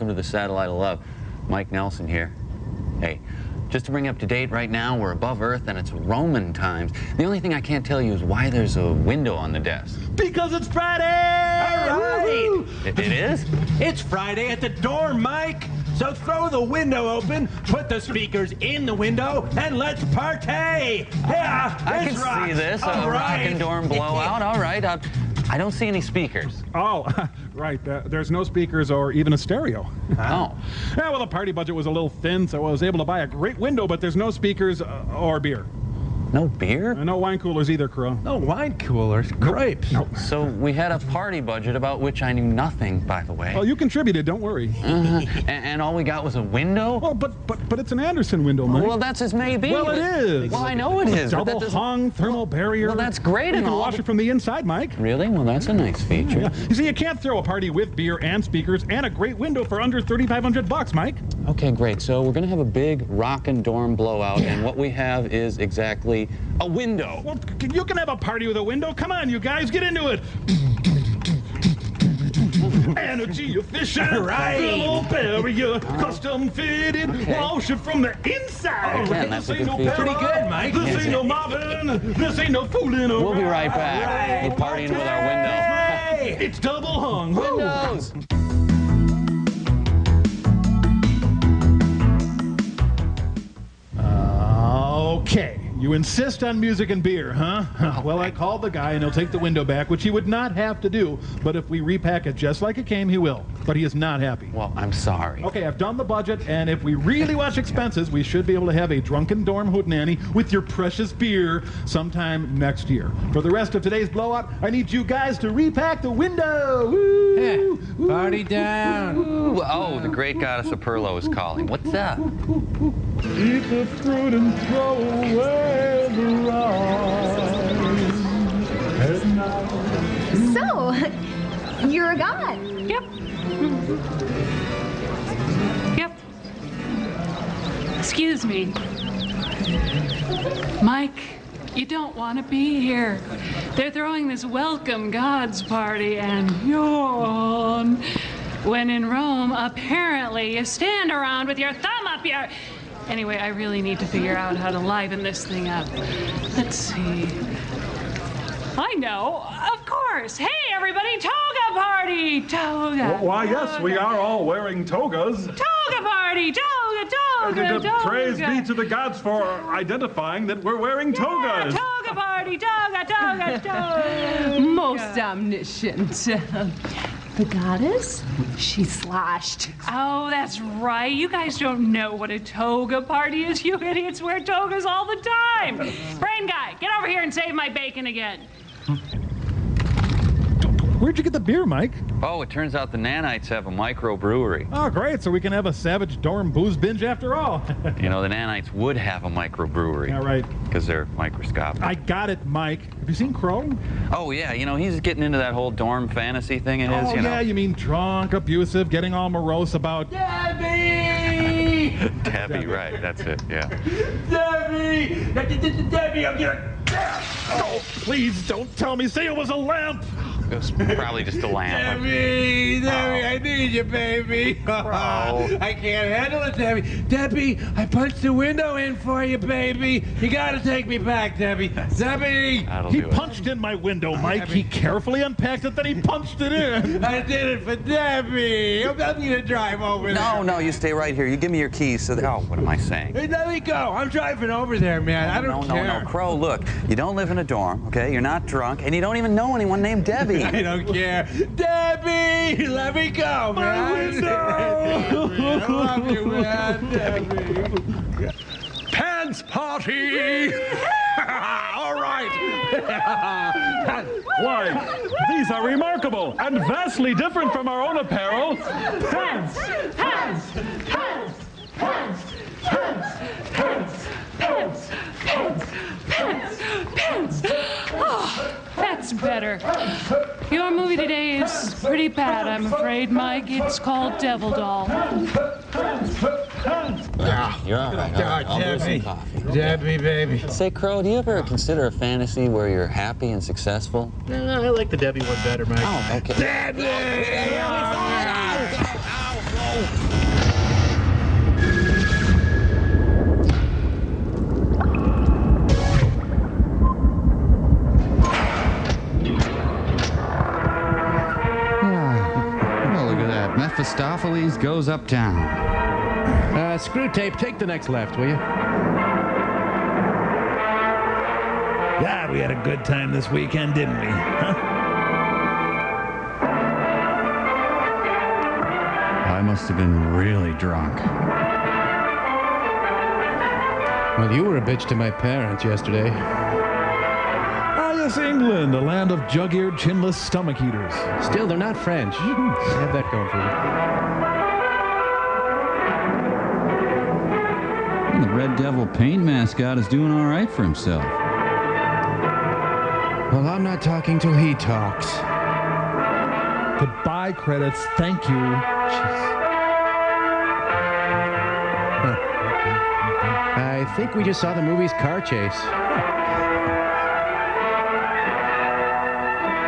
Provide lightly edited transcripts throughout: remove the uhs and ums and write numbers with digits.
welcome to the Satellite of Love. Mike Nelson here. Hey, just to bring you up to date, right now we're above Earth and it's Roman times. The only thing I can't tell you is why there's a window on the desk. Because it's Friday! All right! It is? It's Friday at the dorm, Mike! So throw the window open, put the speakers in the window, and let's party! Yeah, I can see this, a rockin' dorm blowout. All right, I don't see any speakers. Oh, right. There's no speakers or even a stereo. Oh. Yeah, well, the party budget was a little thin, so I was able to buy a great window, but there's no speakers or beer. No beer? No wine coolers either, Crow. No wine coolers. Grapes. No. So we had a party budget about which I knew nothing, by the way. Well, you contributed, don't worry. And all we got was a window? Well, but it's an Anderson window, Mike. Well, that's as may be. Well, it is. Well, I know it is. Double hung thermal barrier. Well, that's great You and can all. wash it from the inside, Mike. Really? Well, that's a nice feature. Yeah. You see, you can't throw a party with beer and speakers and a great window for under $3,500, Mike. Okay, great. So we're going to have a big rockin' dorm blowout, and what we have is exactly a window. Well, you can have a party with a window. Come on, you guys, get into it. Energy efficient, thermal barrier, custom fitted, wash it from the inside. Again, that's a good no feature. Pretty good, Mike. This ain't no Marvin. This ain't no fooling around. We'll be right back. We're partying with our window. It's double hung. Woo. Windows! Okay. You insist on music and beer, huh? Well, I called the guy and he'll take the window back, which he would not have to do. But if we repack it just like it came, he will. But he is not happy. Well, I'm sorry. Okay, I've done the budget, and if we really watch expenses, we should be able to have a drunken dorm hootenanny with your precious beer sometime next year. For the rest of today's blowout, I need you guys to repack the window. Woo! Yeah. Party down. Ooh, oh, the great goddess of Perlo is calling. What's up? Eat the fruit and throw away the rind. So, you're a god. Yep. Yep. Excuse me. Mike, you don't want to be here. They're throwing this welcome gods party and yawn. When in Rome, apparently you stand around with your thumb up your... Anyway, I really need to figure out how to liven this thing up. Let's see. I know, of course. Hey, everybody, toga party! Toga. Why, yes, we are all wearing togas. Toga party! Toga! Praise be to the gods for identifying that we're wearing togas. Toga party! Toga! Most omniscient. The goddess? She slashed. Oh, that's right. You guys don't know what a toga party is. You idiots wear togas all the time. Brain guy, get over here and save my bacon again. Where'd you get the beer, Mike? Oh, it turns out the nanites have a microbrewery. Oh, great, so we can have a savage dorm booze binge after all. You know, the nanites would have a microbrewery. Yeah, right. Because they're microscopic. I got it, Mike. Have you seen Crow? Oh, yeah, you know, he's getting into that whole dorm fantasy thing of his, Oh, you know. yeah, you mean drunk, abusive, getting all morose about... Debbie! Debbie, right, that's it, yeah. Debbie! Debbie, I'm gonna... Oh, please don't tell me. Say it was a lamp. It was probably just a lamp. Debbie, I need you, baby. I can't handle it, Debbie. Debbie, I punched the window in for you, baby. You gotta take me back, Debbie. Debbie! He punched in my window, Mike. He carefully unpacked it, then he punched it in. I did it for Debbie. I'm gonna drive over there. No, you stay right here. You give me your keys so that... Oh, what am I saying? Hey, let me go. I'm driving over there, man. I don't care. No, Crow, look. You don't live in a dorm, okay? You're not drunk, and you don't even know anyone named Debbie. I don't care. Debbie, let me go, man. I love you, man. Debbie. Pants party! All right. Why, these are remarkable and vastly different from our own apparel. Pants! Pants! Pants! Pants! Pants! Pants! Pants! Pants! Pants! Pants! Oh, that's better. Your movie today is pretty bad, I'm afraid, Mike. It's called Devil Doll. You're all right. I'll do some coffee. Debbie, baby. Say, Crow, do you ever consider a fantasy where you're happy and successful? No, I like the Debbie one better, Mike. Oh, okay. Debbie! Mephistopheles goes uptown. Screw tape, take the next left, will you? God, we had a good time this weekend, didn't we? Huh? I must have been really drunk. Well, you were a bitch to my parents yesterday. Ah, yes, England, a land of jug-eared, chinless stomach eaters. Still, they're not French. Have that going for you. The Red Devil paint mascot is doing all right for himself. Well, I'm not talking till he talks. Goodbye, credits. Thank you. I think we just saw the movie's car chase.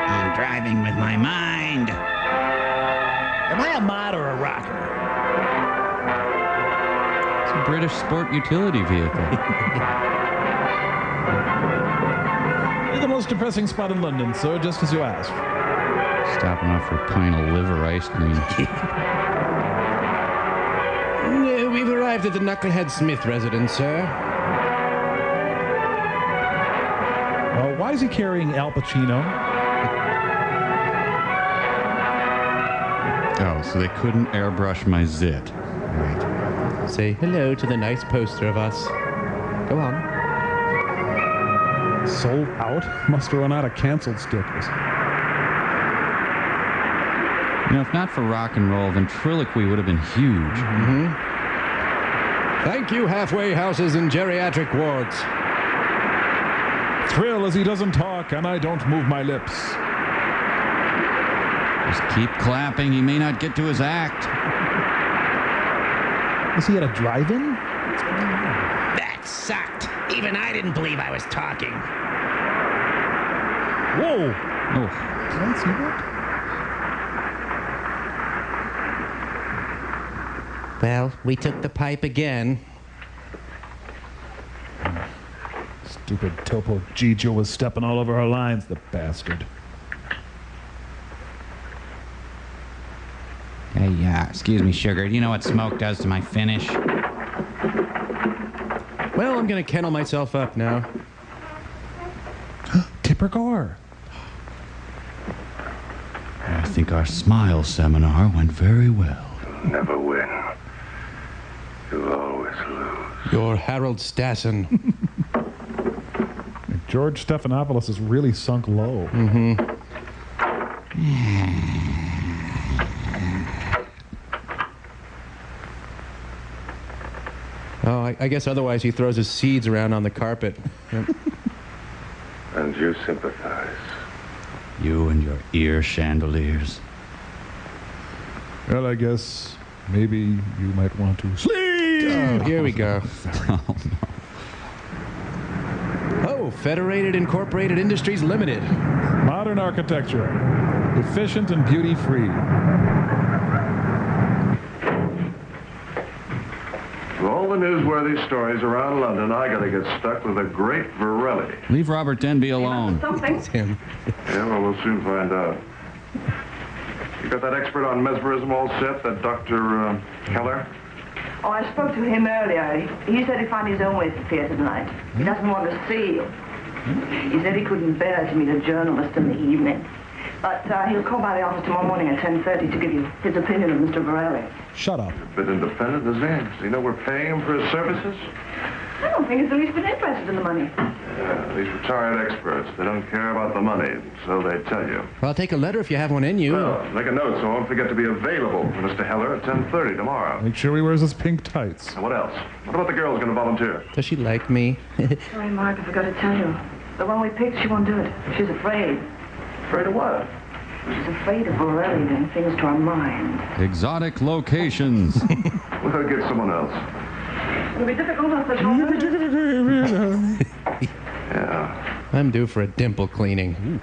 I'm driving with my mind. Am I a mod or a rocker? It's a British sport utility vehicle. The most depressing spot in London, sir, just as you asked. Stopping off for a pint of liver ice cream. We've arrived at the Knucklehead Smith residence, sir. Why is he carrying Al Pacino? Oh, so they couldn't airbrush my zit. Right. Say hello to the nice poster of us. Go on. Sold out? Must have run out of canceled stickers. You know, if not for rock and roll, ventriloquy would have been huge. Mm-hmm. Thank you, halfway houses and geriatric wards. Thrill as he doesn't talk and I don't move my lips. Just keep clapping. He may not get to his act. Is he at a drive-in? That sucked. Even I didn't believe I was talking. Whoa! Oh. Did I see that? Well, we took the pipe again. Stupid Topo Gigio was stepping all over our lines, the bastard. Hey, excuse me, sugar. Do you know what smoke does to my finish? Well, I'm gonna kennel myself up now. Tipper Gore. I think our smile seminar went very well. Never win. You always lose. You're Harold Stassen. George Stephanopoulos is really sunk low. Mm-hmm. Oh, I guess otherwise he throws his seeds around on the carpet. Yep. And you sympathize. You and your ear chandeliers. Well, I guess maybe you might want to sleep. Oh, here we go. Oh, Federated Incorporated Industries Limited. Modern architecture. Efficient and beauty-free. With all the newsworthy stories around London, I gotta get stuck with a great Varelli. Leave Robert Denby alone. It's him. Yeah, well, we'll soon find out. You got that expert on mesmerism all set, that Dr. Keller? Oh, I spoke to him earlier. He said he'd find his own way to the theater tonight. He doesn't want to see you. He said he couldn't bear to meet a journalist in the evening. But he'll call by the office tomorrow morning at 10:30 to give you his opinion of Mr. Varelli. Shut up. A bit independent, isn't he? Does he know we're paying him for his services? I don't think he's the least bit interested in the money. Yeah, these retired experts, they don't care about the money, so they tell you. Well, I'll take a letter if you have one in you. Well, make a note so I won't forget to be available for Mr. Heller at 10:30 tomorrow. Make sure he wears his pink tights. And what else? What about the girl who's going to volunteer? Does she like me? Sorry, Mark, I forgot to tell you. The one we picked, she won't do it. She's afraid. Afraid of what? She's afraid of Varelli doing things to her mind. Exotic locations. We'll get someone else. It'll be difficult on such short notice. Yeah. I'm due for a dimple cleaning.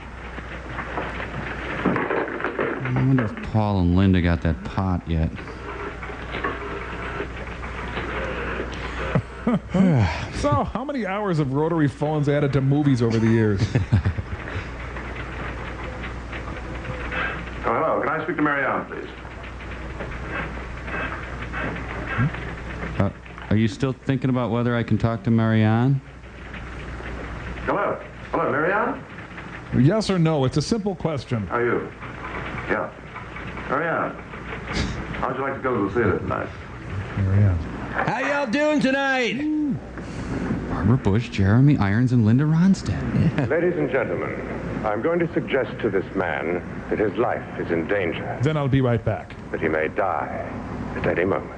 I wonder if Paul and Linda got that pot yet. So, how many hours of rotary phones added to movies over the years? Oh, hello. Can I speak to Marianne, please? Are you still thinking about whether I can talk to Marianne? Hello. Hello, Marianne? Yes or no? It's a simple question. How are you? Yeah. Marianne, how'd you like to go to the theater tonight? Marianne. How y'all doing tonight? Barbara Bush, Jeremy Irons, and Linda Ronstadt. Ladies and gentlemen, I'm going to suggest to this man that his life is in danger. Then I'll be right back. That he may die at any moment.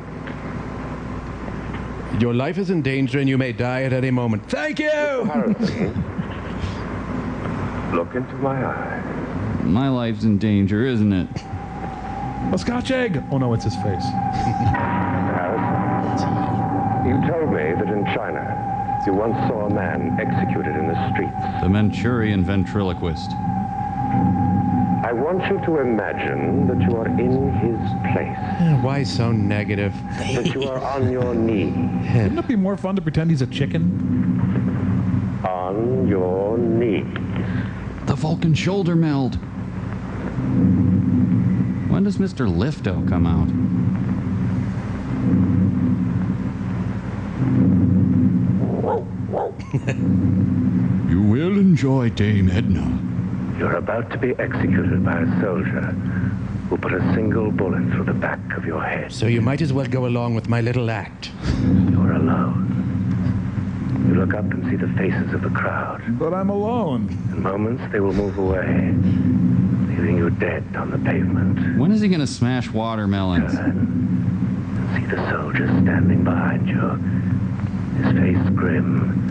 Your life is in danger and you may die at any moment. Thank you! Harrison, look into my eyes. My life's in danger, isn't it? A Scotch egg! Oh no, it's his face. Harrison, you told me that in China, you once saw a man executed in the streets. The Manchurian ventriloquist. I want you to imagine that you are in his place. Why so negative? That you are on your knees. Wouldn't it be more fun to pretend he's a chicken? On your knees. The Vulcan shoulder meld. When does Mr. Lifto come out? You will enjoy Dame Edna. You're about to be executed by a soldier who put a single bullet through the back of your head. So you might as well go along with my little act. You're alone. You look up and see the faces of the crowd. But I'm alone. In moments, they will move away, leaving you dead on the pavement. When is he going to smash watermelons? See the soldier standing behind you, his face grim,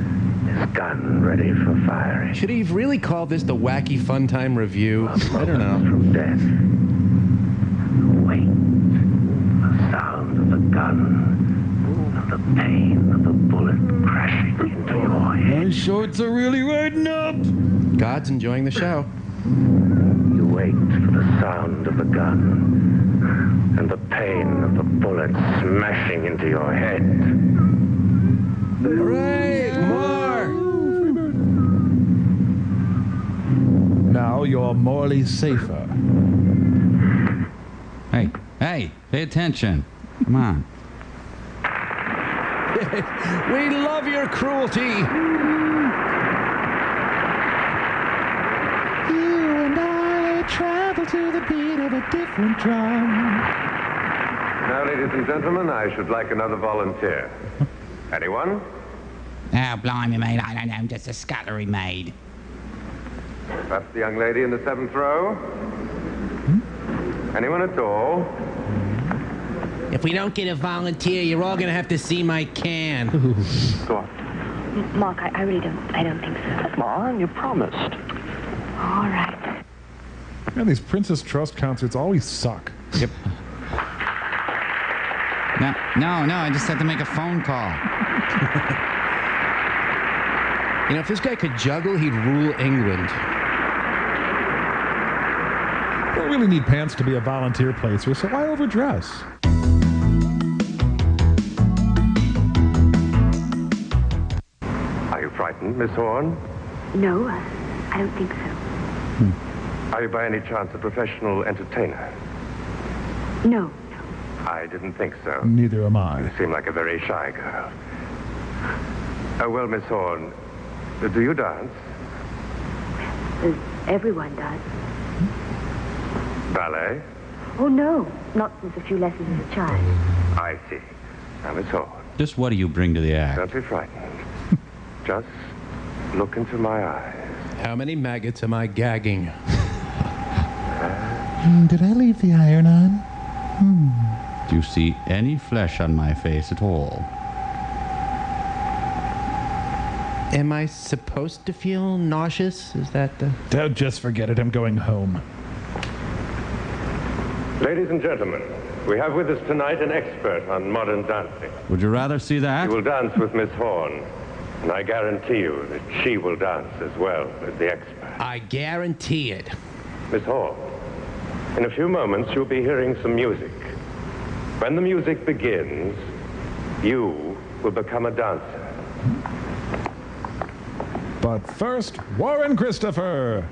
his gun ready for firing. Should he have really called this the Wacky Fun Time Review? I don't know. From death. Wait. The sound of the gun. And the pain of the bullet crashing into your head. My shorts are really riding up. God's enjoying the show. You wait for the sound of the gun. And the pain of the bullet smashing into your head. Hooray! More! Now you're morally safer. Hey, pay attention. Come on. We love your cruelty. You and I travel to the beat of a different drum. Now, ladies and gentlemen, I should like another volunteer. Anyone? Oh, blimey, mate, I don't know, I'm just a scullery maid. Perhaps the young lady in the 7th row? Anyone at all? If we don't get a volunteer, you're all gonna have to see my can. Go on. Mark, I really don't think so. Come on, you promised. All right. Man, these Princess Trust concerts always suck. Yep. No, I just had to make a phone call. You know, if this guy could juggle, he'd rule England. You don't really need pants to be a volunteer placer, so why overdress? Are you frightened, Miss Horn? No, I don't think so. Are you by any chance a professional entertainer? No. I didn't think so. Neither am I. You seem like a very shy girl. Well, Miss Horn, do you dance? Everyone does. Ballet? Oh, no. Not since a few lessons as a child. I see. Now, Miss Horn. Just what do you bring to the act? Don't be frightened. Just look into my eyes. How many maggots am I gagging? Did I leave the iron on? Do you see any flesh on my face at all? Am I supposed to feel nauseous? Is that the... Don't just forget it. I'm going home. Ladies and gentlemen, we have with us tonight an expert on modern dancing. Would you rather see that? You will dance with Miss Horn, and I guarantee you that she will dance as well as the expert. I guarantee it. Miss Horn, in a few moments you'll be hearing some music. When the music begins, you will become a dancer. But first, Warren Christopher.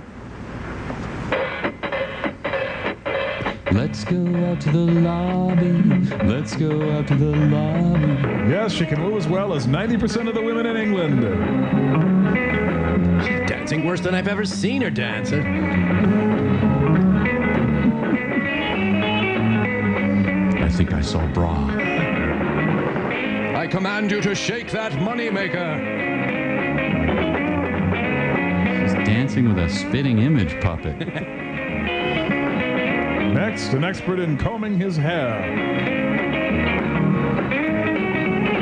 Let's go out to the lobby. Let's go out to the lobby. Yes, she can woo as well as 90% of the women in England. She's dancing worse than I've ever seen her dance. I think I saw bra. I command you to shake that moneymaker. She's dancing with a spitting image puppet. Next, an expert in combing his hair.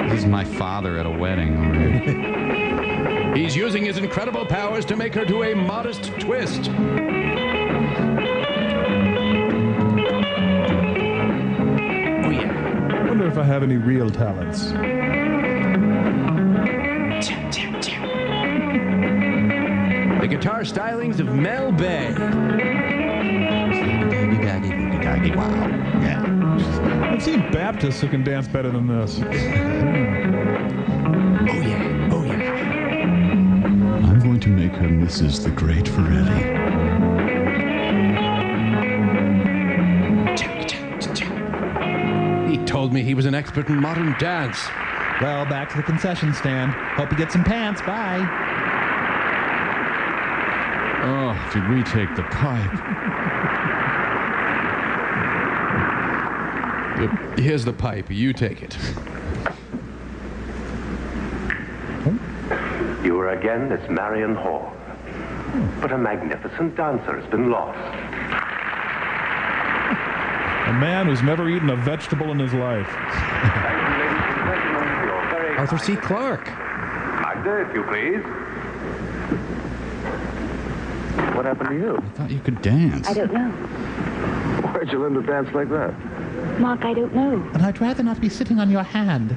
This is my father at a wedding over here. He's using his incredible powers to make her do a modest twist. Oh, yeah. I wonder if I have any real talents. The guitar stylings of Mel Bay. Wow. Yeah. I've seen Baptists who can dance better than this. Oh, yeah. Oh, yeah. I'm going to make her Mrs. the Great Ferretti. He told me he was an expert in modern dance. Well, back to the concession stand. Hope you get some pants. Bye. Oh, did we take the pipe? Here's the pipe. You take it. You are again Miss Marion Hall. But a magnificent dancer has been lost. A man who's never eaten a vegetable in his life. Arthur C. Clarke. Magda, if you please. What happened to you? I thought you could dance. I don't know. Where'd you learn to dance like that? Mark, I don't know. And I'd rather not be sitting on your hand.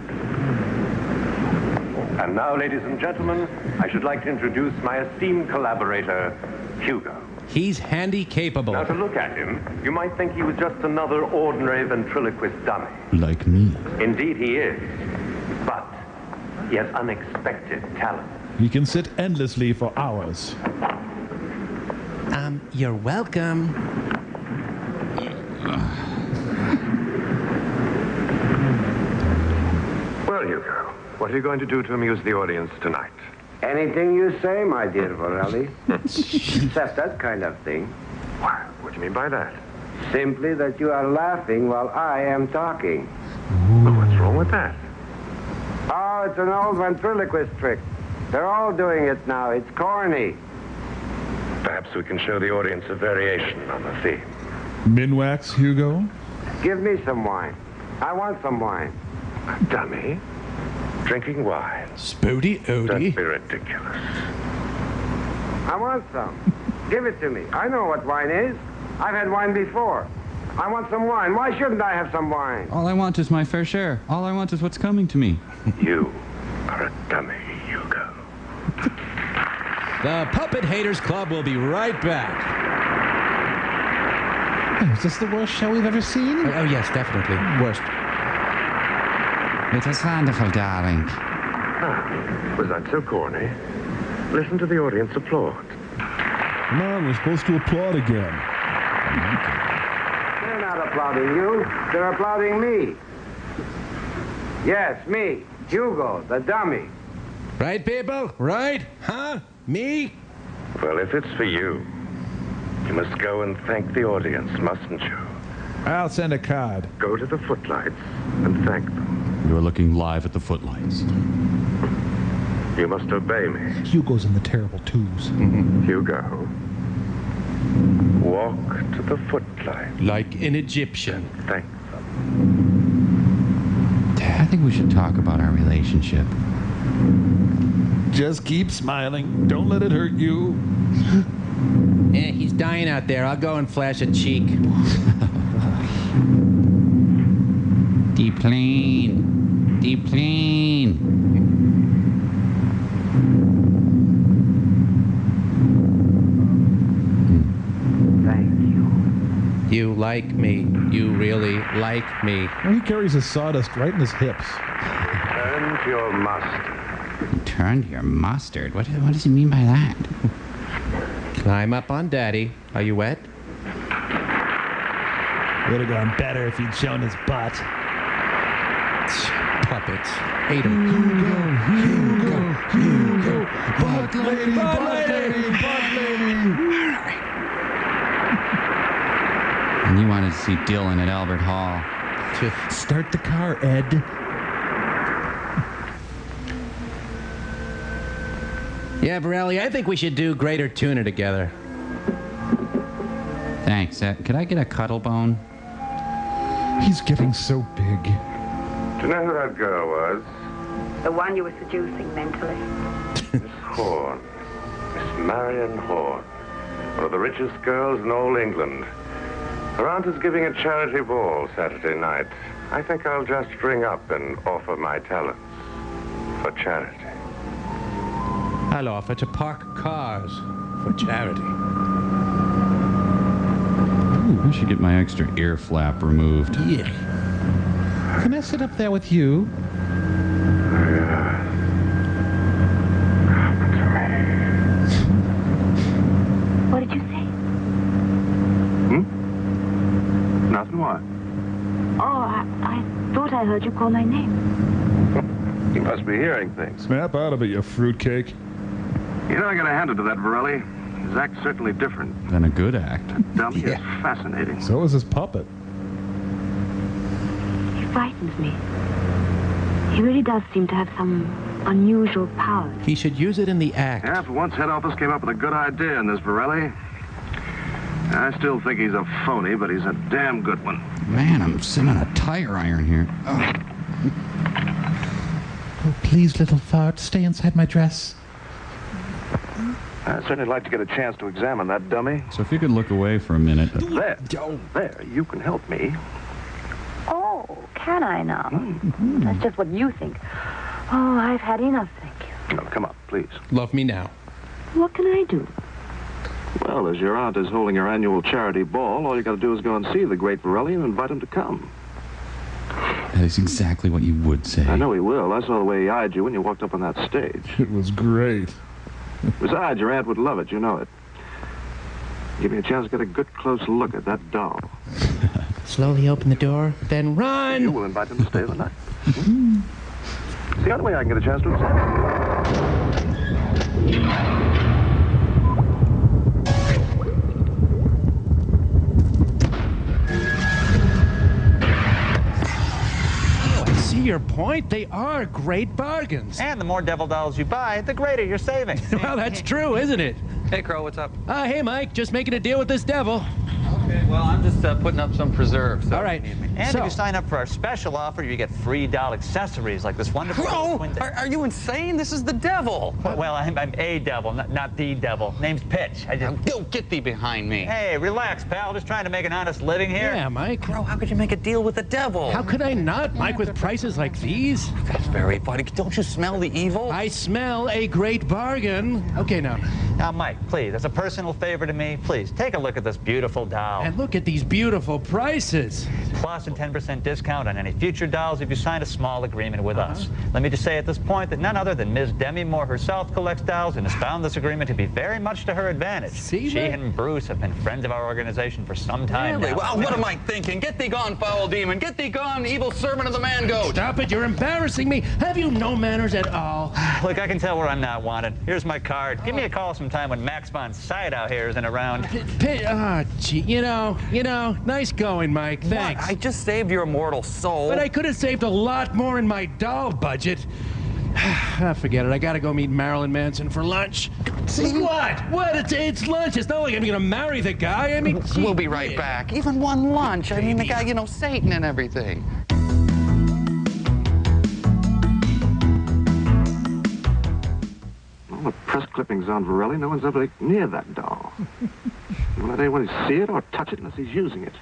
And now, ladies and gentlemen, I should like to introduce my esteemed collaborator, Hugo. He's handy capable. Now, to look at him, you might think he was just another ordinary ventriloquist dummy. Like me. Indeed, he is. But he has unexpected talent. He can sit endlessly for hours. You're welcome. Well, Hugo, what are you going to do to amuse the audience tonight? Anything you say, my dear Vorelli. Except that kind of thing. Why, what do you mean by that? Simply that you are laughing while I am talking. Well, what's wrong with that? Oh, it's an old ventriloquist trick. They're all doing it now. It's corny. Perhaps we can show the audience a variation on the theme. Minwax, Hugo? Give me some wine. I want some wine. Dummy? Drinking wine? Spoody Odie? That'd be ridiculous. I want some. Give it to me. I know what wine is. I've had wine before. I want some wine. Why shouldn't I have some wine? All I want is my fair share. All I want is what's coming to me. You are a dummy, Hugo. The Puppet Haters Club will be right back. Is this the worst show we've ever seen? Oh, yes, definitely. Worst. It was wonderful, darling. Ah, was that so corny? Listen to the audience applaud. Come on, we're supposed to applaud again. They're not applauding you. They're applauding me. Yes, me. Hugo, the dummy. Right, people? Right? Huh? Me? Well, if it's for you, you must go and thank the audience, mustn't you? I'll send a card. Go to the footlights and thank them. You're looking live at the footlights. You must obey me. Hugo's in the terrible twos. Hugo, walk to the footlights. Like an Egyptian. Thank I think we should talk about our relationship. Just keep smiling. Don't let it hurt you. He's dying out there. I'll go and flash a cheek. Deep clean. Deep clean. Thank you. You like me. You really like me. Well, he carries his sawdust right in his hips. Turn to your mustard. Turn to your mustard. What does he mean by that? Climb up on Daddy. Are you wet? Would have gone better if he'd shown his butt. Puppets. Hate him. Hugo. Butt lady, butt lady, butt lady. And you wanted to see Dylan at Albert Hall. Start the car, Ed. Yeah, Borelli, I think we should do Greater Tuna together. Thanks. Could I get a cuddle bone? He's getting so big. Do you know who that girl was? The one you were seducing mentally. Miss Horn. Miss Marion Horn. One of the richest girls in all England. Her aunt is giving a charity ball Saturday night. I think I'll just ring up and offer my talents for charity. I'll offer to park cars for charity. Ooh, I should get my extra ear flap removed. Yeah. Can I sit up there with you? What did you say? Nothing, what? Oh, I thought I heard you call my name. You must be hearing things. Snap out of it, you fruitcake. You know, I gotta hand it to that Borelli. His act's certainly different. Than a good act. Dummy is fascinating. So is his puppet. He frightens me. He really does seem to have some unusual powers. He should use it in the act. Yeah, for once, head office came up with a good idea in this Borelli. I still think he's a phony, but he's a damn good one. Man, I'm sitting on a tire iron here. Oh. Oh, please, little fart, stay inside my dress. I'd certainly like to get a chance to examine that dummy. So if you could look away for a minute. There, you can help me. Oh, can I now? That's just what you think. Oh, I've had enough, thank you. No, come on, please. Love me now. What can I do? Well, as your aunt is holding her annual charity ball, all you gotta do is go and see the great Borelli and invite him to come. That is exactly what you would say. I know he will. I saw the way he eyed you when you walked up on that stage. It was great. Besides, your aunt would love it, you know it. Give me a chance to get a good close look at that doll. Slowly open the door, then run! You will invite him to stay the night. It's the only way I can get a chance to examine him. See your point? They are great bargains. And the more devil dolls you buy, the greater your savings. Well, that's true, isn't it? Hey, Crow, what's up? Hey, Mike, just making a deal with this devil. Okay, well, I'm just putting up some preserves. So all right. And if you sign up for our special offer, you get free doll accessories like this wonderful... Crow, are you insane? This is the devil. Well, I'm a devil, not the devil. Name's Pitch. Go get thee behind me. Hey, relax, pal. Just trying to make an honest living here. Yeah, Mike. Crow, how could you make a deal with the devil? How could I not, Mike, with prices like these? That's very funny. Don't you smell the evil? I smell a great bargain. Okay, now. Now, Mike, please, as a personal favor to me, please, take a look at this beautiful doll. And look at these beautiful prices. Plus a 10% discount on any future dolls if you sign a small agreement with us. Let me just say at this point that none other than Ms. Demi Moore herself collects dolls and has found this agreement to be very much to her advantage. See, she and Bruce have been friends of our organization for some time now. now. Well, what am I thinking? Get thee gone, foul demon. Get thee gone, evil servant of the man-goat. Stop it. You're embarrassing me. Have you no manners at all? Look, I can tell where I'm not wanted. Here's my card. Give me a call sometime when Max von Sydow here isn't around. Gee, you know, nice going, Mike. Thanks. What? I just saved your immortal soul. But I could have saved a lot more in my doll budget. Forget it. I gotta go meet Marilyn Manson for lunch. See? What? It's lunch. It's not like I'm gonna marry the guy. I mean, we'll be right back. Even one lunch. I mean, the guy, Satan and everything. All the press clippings on Borelli, no one's ever near that doll. You won't let anyone see it or touch it unless he's using it.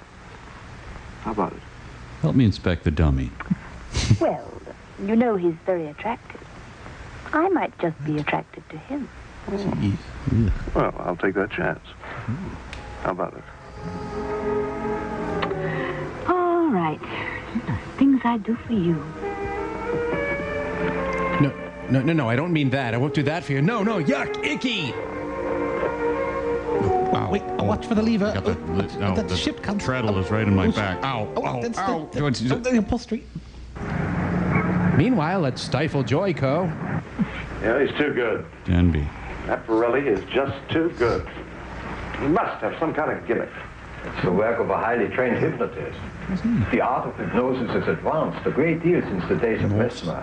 How about it? Help me inspect the dummy. Well, you know he's very attractive. I might just be attracted to him. Well, I'll take that chance. How about it? All right. Things I'd do for you. No, I don't mean that. I won't do that for you. No, yuck, icky. Wow, Wait, watch for the lever. Got That the ship comes. treadle is right in my back. Ow, ow, That's ow. the upholstery. Meanwhile, at Stifle Joyco. Yeah, he's too good. Denby. That Borelli is just too good. He must have some kind of gimmick. It's the work of a highly trained hypnotist. The art of hypnosis has advanced a great deal since the days of Mesmer.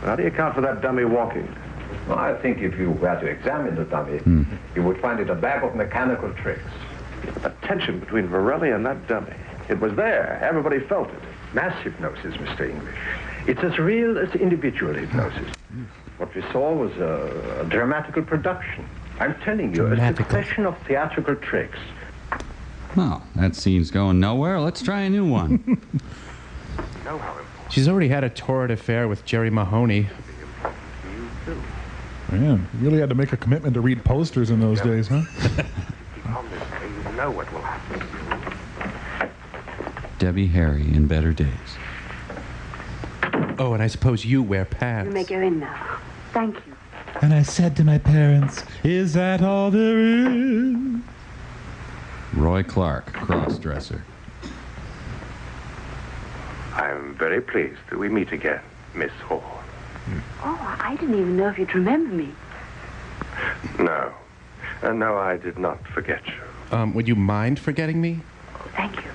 How do you account for that dummy walking? Well, I think if you were to examine the dummy, you would find it a bag of mechanical tricks. A tension between Borelli and that dummy. It was there. Everybody felt it. Mass hypnosis, Mr. English. It's as real as individual hypnosis. What we saw was a dramatical production. I'm telling you, a succession of theatrical tricks. Well, that scene's going nowhere. Let's try a new one. She's already had a torrid affair with Jerry Mahoney. Man, you really had to make a commitment to read posters in those days, huh? You know what will happen. Debbie Harry in better days. Oh, and I suppose you wear pants. You may go in now. Thank you. And I said to my parents, is that all there is? Roy Clark, cross-dresser. I'm very pleased that we meet again, Miss Horn. Oh, I didn't even know if you'd remember me. No. No, I did not forget you. Would you mind forgetting me? Thank you.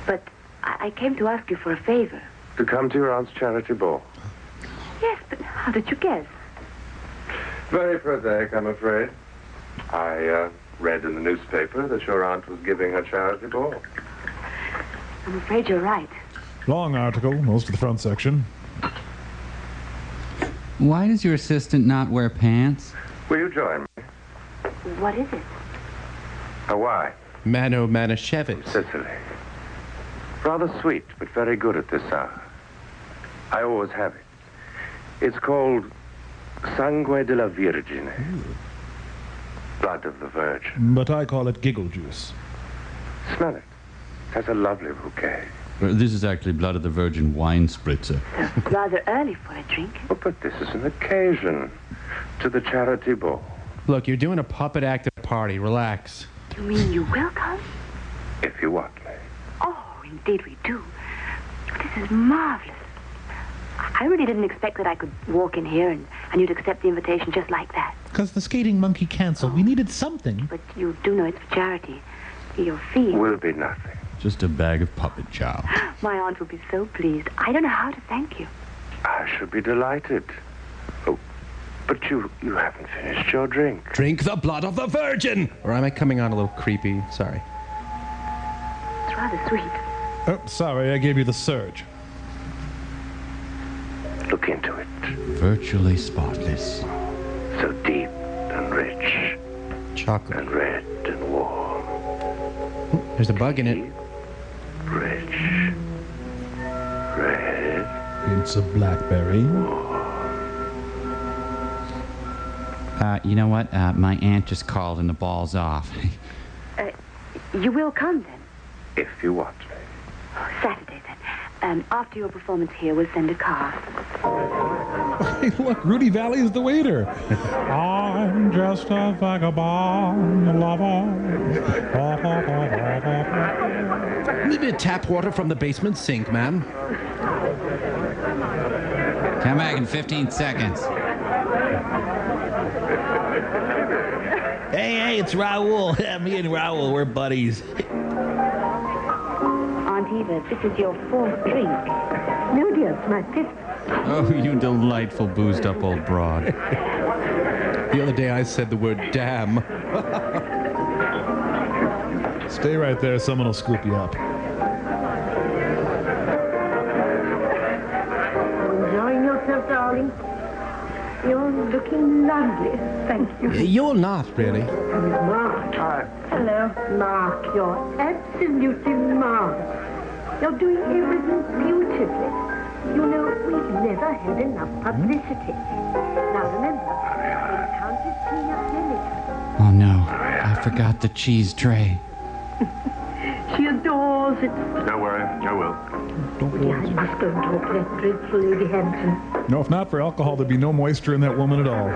But I came to ask you for a favor. To come to your aunt's charity ball. Yes, but how did you guess? Very prosaic, I'm afraid. I read in the newspaper that your aunt was giving her charity ball. I'm afraid you're right. Long article, most of the front section. Why does your assistant not wear pants? Will you join me? What is it? A wine. Mano Manischewitz. Sicily. Rather sweet, but very good at this hour. I always have it. It's called Sangue della Virgine. Blood of the Virgin. But I call it giggle juice. Smell it. It has a lovely bouquet. This is actually Blood of the Virgin wine spritzer. Rather early for a drink. Oh, but this is an occasion to the charity ball. Look, you're doing a puppet act at a party. Relax. You mean you will come? If you want me. Oh, indeed we do. This is marvelous. I really didn't expect that I could walk in here and you'd accept the invitation just like that. Because the skating monkey canceled. We needed something. But you do know it's for charity. Your fee. Will be nothing. Just a bag of puppet chow. My aunt will be so pleased. I don't know how to thank you. I should be delighted. Oh, but you haven't finished your drink. Drink the blood of the Virgin! Or am I coming on a little creepy? Sorry. It's rather sweet. Oh, sorry, I gave you the surge. Look into it. Virtually spotless. So deep and rich. Chocolate. And red and warm. There's a bug in it. Deep, rich. Red. It's a blackberry. You know what? My aunt just called and the ball's off. You will come then? If you want me. Saturday then. After your performance here, we'll send a car. Hey, look, Rudy Valley is the waiter. I'm just a vagabond lover. Maybe a tap water from the basement sink, ma'am. Come back in 15 seconds. Hey, it's Raoul. Me and Raoul, we're buddies. Aunt Eva, this is your fourth drink. No, dear, it's my fifth. Oh, you delightful boozed-up old broad. The other day I said the word damn. Stay right there, someone will scoop you up. Enjoying yourself, darling? You're looking lovely. Thank you. You're not, really. Mark. Hello. Mark, you're absolutely marvelous. You're doing everything beautifully. You know, we've never had enough publicity. Now remember, when Countess Peanut Lily. Oh no, I forgot the cheese tray. She adores it. Don't worry, I will. Dear, I must go and talk to that dreadful Lady Hampton. No, if not for alcohol, there'd be no moisture in that woman at all.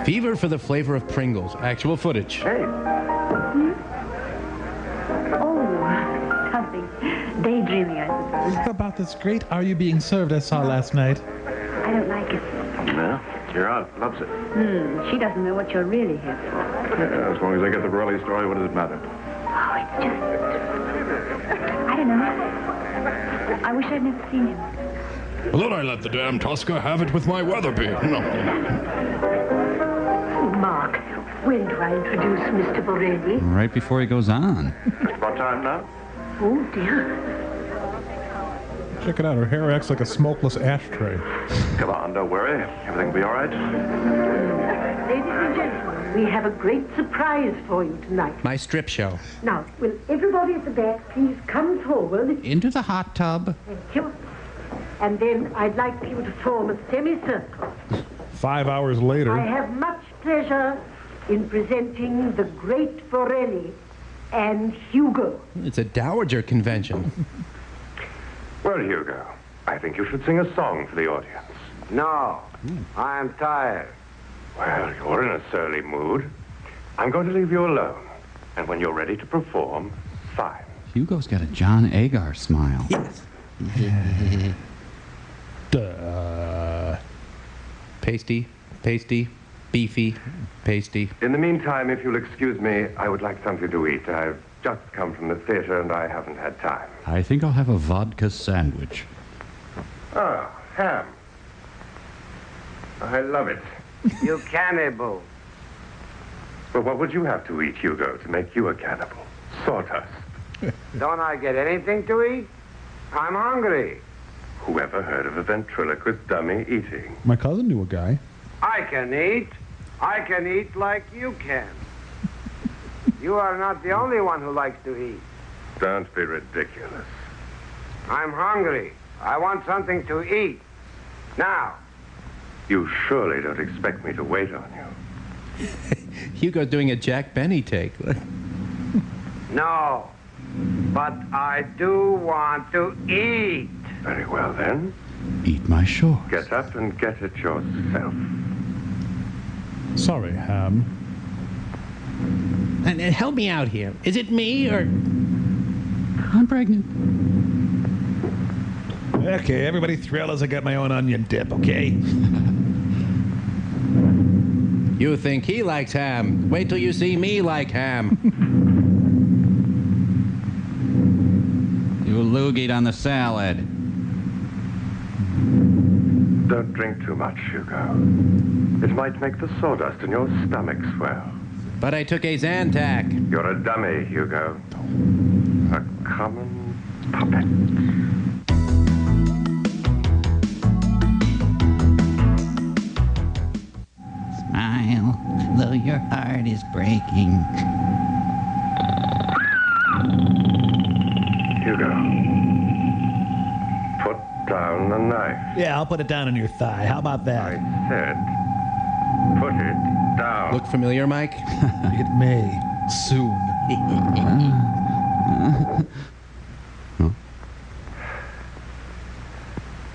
Fever for the flavor of Pringles. Actual footage. Hey. Something daydreaming, I suppose. How about this great Are You Being Served I saw last night? I don't like it. No, your aunt loves it. She doesn't know what you're really here for. Yeah, as long as I get the Borelli story, what does it matter? Oh, it's just... I don't know. I wish I'd never seen him. Well, then I let the damn Tosca have it with my Weatherby. No. Mark, when do I introduce Mr. Borelli? Right before he goes on. What time now? Oh, dear. Check it out. Her hair acts like a smokeless ashtray. Come on, don't worry. Everything will be all right. Ladies and gentlemen, we have a great surprise for you tonight. My strip show. Now, will everybody at the back please come forward? Into the hot tub. Thank you. And then I'd like you to form a semicircle. 5 hours later. I have much pleasure in presenting the great Borelli and Hugo. It's a dowager convention. Well, Hugo, I think you should sing a song for the audience. No, I'm tired. Well, you're in a surly mood. I'm going to leave you alone. And when you're ready to perform, fine. Hugo's got a John Agar smile. Yes. Duh. Pasty, beefy, pasty. In the meantime, if you'll excuse me, I would like something to eat. I've just come from the theater and I haven't had time. I think I'll have a vodka sandwich. Oh, ham. I love it. You cannibal. But what would you have to eat, Hugo, to make you a cannibal? Sawdust. Don't I get anything to eat? I'm hungry. Whoever heard of a ventriloquist dummy eating? My cousin knew a guy. I can eat. I can eat like you can. You are not the only one who likes to eat. Don't be ridiculous. I'm hungry. I want something to eat. Now. You surely don't expect me to wait on you. Hugo's doing a Jack Benny take. No. But I do want to eat. Very well, then. Eat my shorts. Get up and get it yourself. Sorry, Ham. And help me out here. Is it me or... I'm pregnant. Okay, everybody thrill as I get my own onion dip, okay? You think he likes ham. Wait till you see me like ham. You loogied on the salad. Don't drink too much, Hugo. It might make the sawdust in your stomach swell. But I took a Zantac. You're a dummy, Hugo. A common puppet. Smile, though your heart is breaking. Hugo, put down the knife. Yeah, I'll put it down on your thigh. How about that? I said, put it down. Look familiar, Mike? It may. Soon.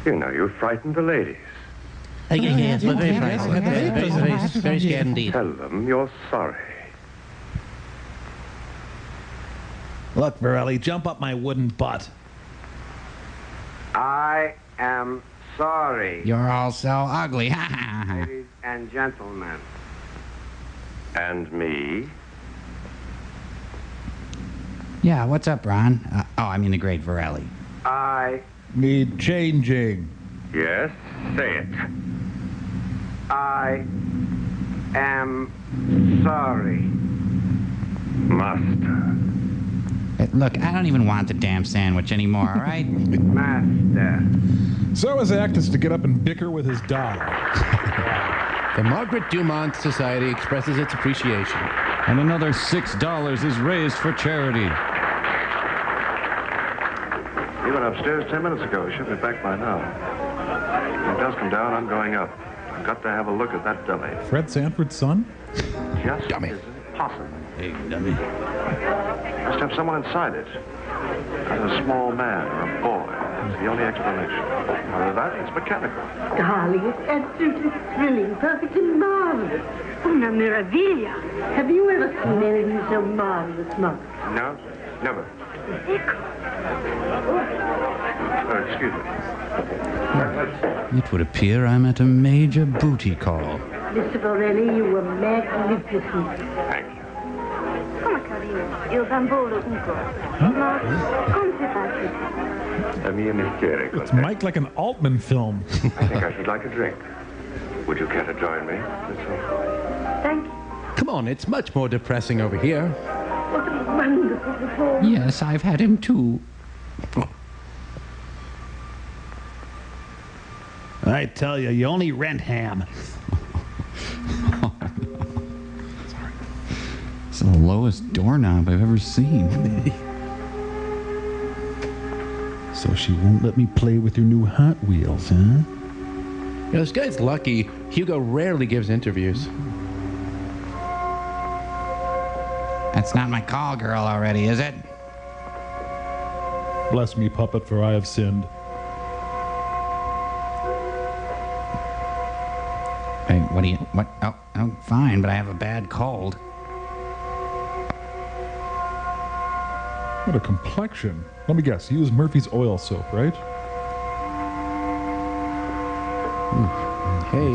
You know, you frightened the ladies. Yes, we're very frightened. Very scared indeed. Tell them you're sorry. Look, Borelli, jump up my wooden butt. I am sorry. You're all so ugly. Ladies and gentlemen. And me? Yeah, what's up, Ron? I mean the great Borelli. I need changing. Yes, say it. I am sorry. Master. Look, I don't even want the damn sandwich anymore, all right? Master. So his act is to get up and bicker with his doll. The Margaret Dumont Society expresses its appreciation. And another $6 is raised for charity. He went upstairs 10 minutes ago. He should be back by now. When he does come down, I'm going up. I've got to have a look at that dummy. Fred Sanford's son? Just dummy. isn't possible. Hey, dummy. Must have someone inside it. Either a small man or a boy. That's the only explanation. Other than that, it's mechanical. Darling, it's absolutely thrilling, perfectly marvelous. Una meraviglia. Have you ever seen anything so marvelous, Mark? No, never. Excuse me. It would appear I'm at a major booty call. Mr. Borelli, you were magnificent. Thank you. Come carino, io bambolo Ugo. Ma come si fa? A mio mestiere, It's Mike like an Altman film. I think I should like a drink. Would you care to join me, Miss Hope? Thank you. Come on, it's much more depressing over here. What a wonderful performance. Yes, I've had him too. I tell you, you only rent ham. It's the lowest doorknob I've ever seen. So she won't let me play with your new Hot Wheels, huh? You know, this guy's lucky. Hugo rarely gives interviews. That's not my call girl already, is it? Bless me, puppet, for I have sinned. Hey, what do you... What? Oh, fine, but I have a bad cold. What a complexion. Let me guess, you use Murphy's oil soap, right? Hey.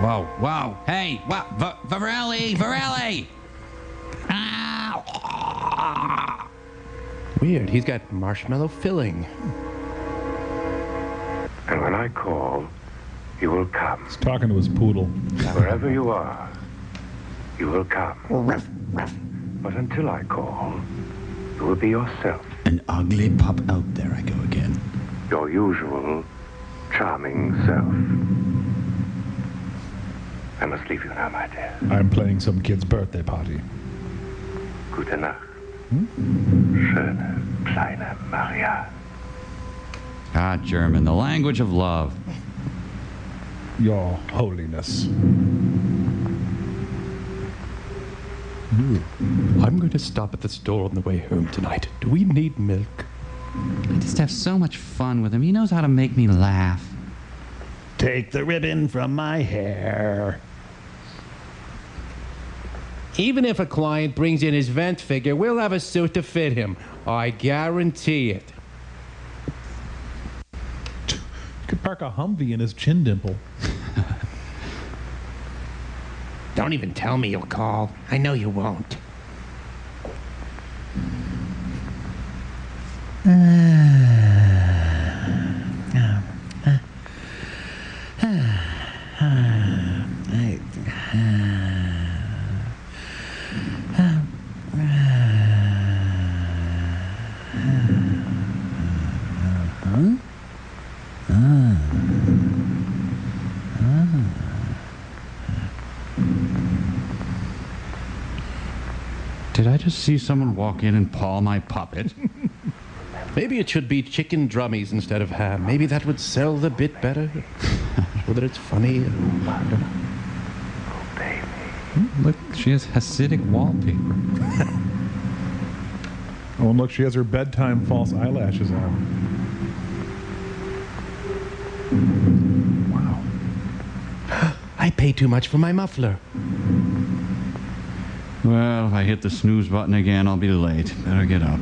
Whoa, whoa, hey, what? Varelli! Weird, he's got marshmallow filling. And when I call, you will come. He's talking to his poodle. Wherever you are, you will come. But until I call, you will be yourself. An ugly pup out there I go again. Your usual charming self. I must leave you now, my dear. I'm playing some kid's birthday party. Gute Nacht. Schöne kleine Maria. Ah, German, the language of love. Your Holiness. I'm going to stop at the store on the way home tonight. Do we need milk? I just have so much fun with him. He knows how to make me laugh. Take the ribbon from my hair. Even if a client brings in his vent figure, we'll have a suit to fit him. I guarantee it. You could park a Humvee in his chin dimple. Don't even tell me you'll call. I know you won't. Did I just see someone walk in and paw my puppet? Maybe it should be chicken drummies instead of ham. Maybe that would sell the bit better. Whether it's funny. Look, she has Hasidic wallpaper. Oh, and look, she has her bedtime false eyelashes on. Wow. I pay too much for my muffler. Well, if I hit the snooze button again, I'll be late. Better get up.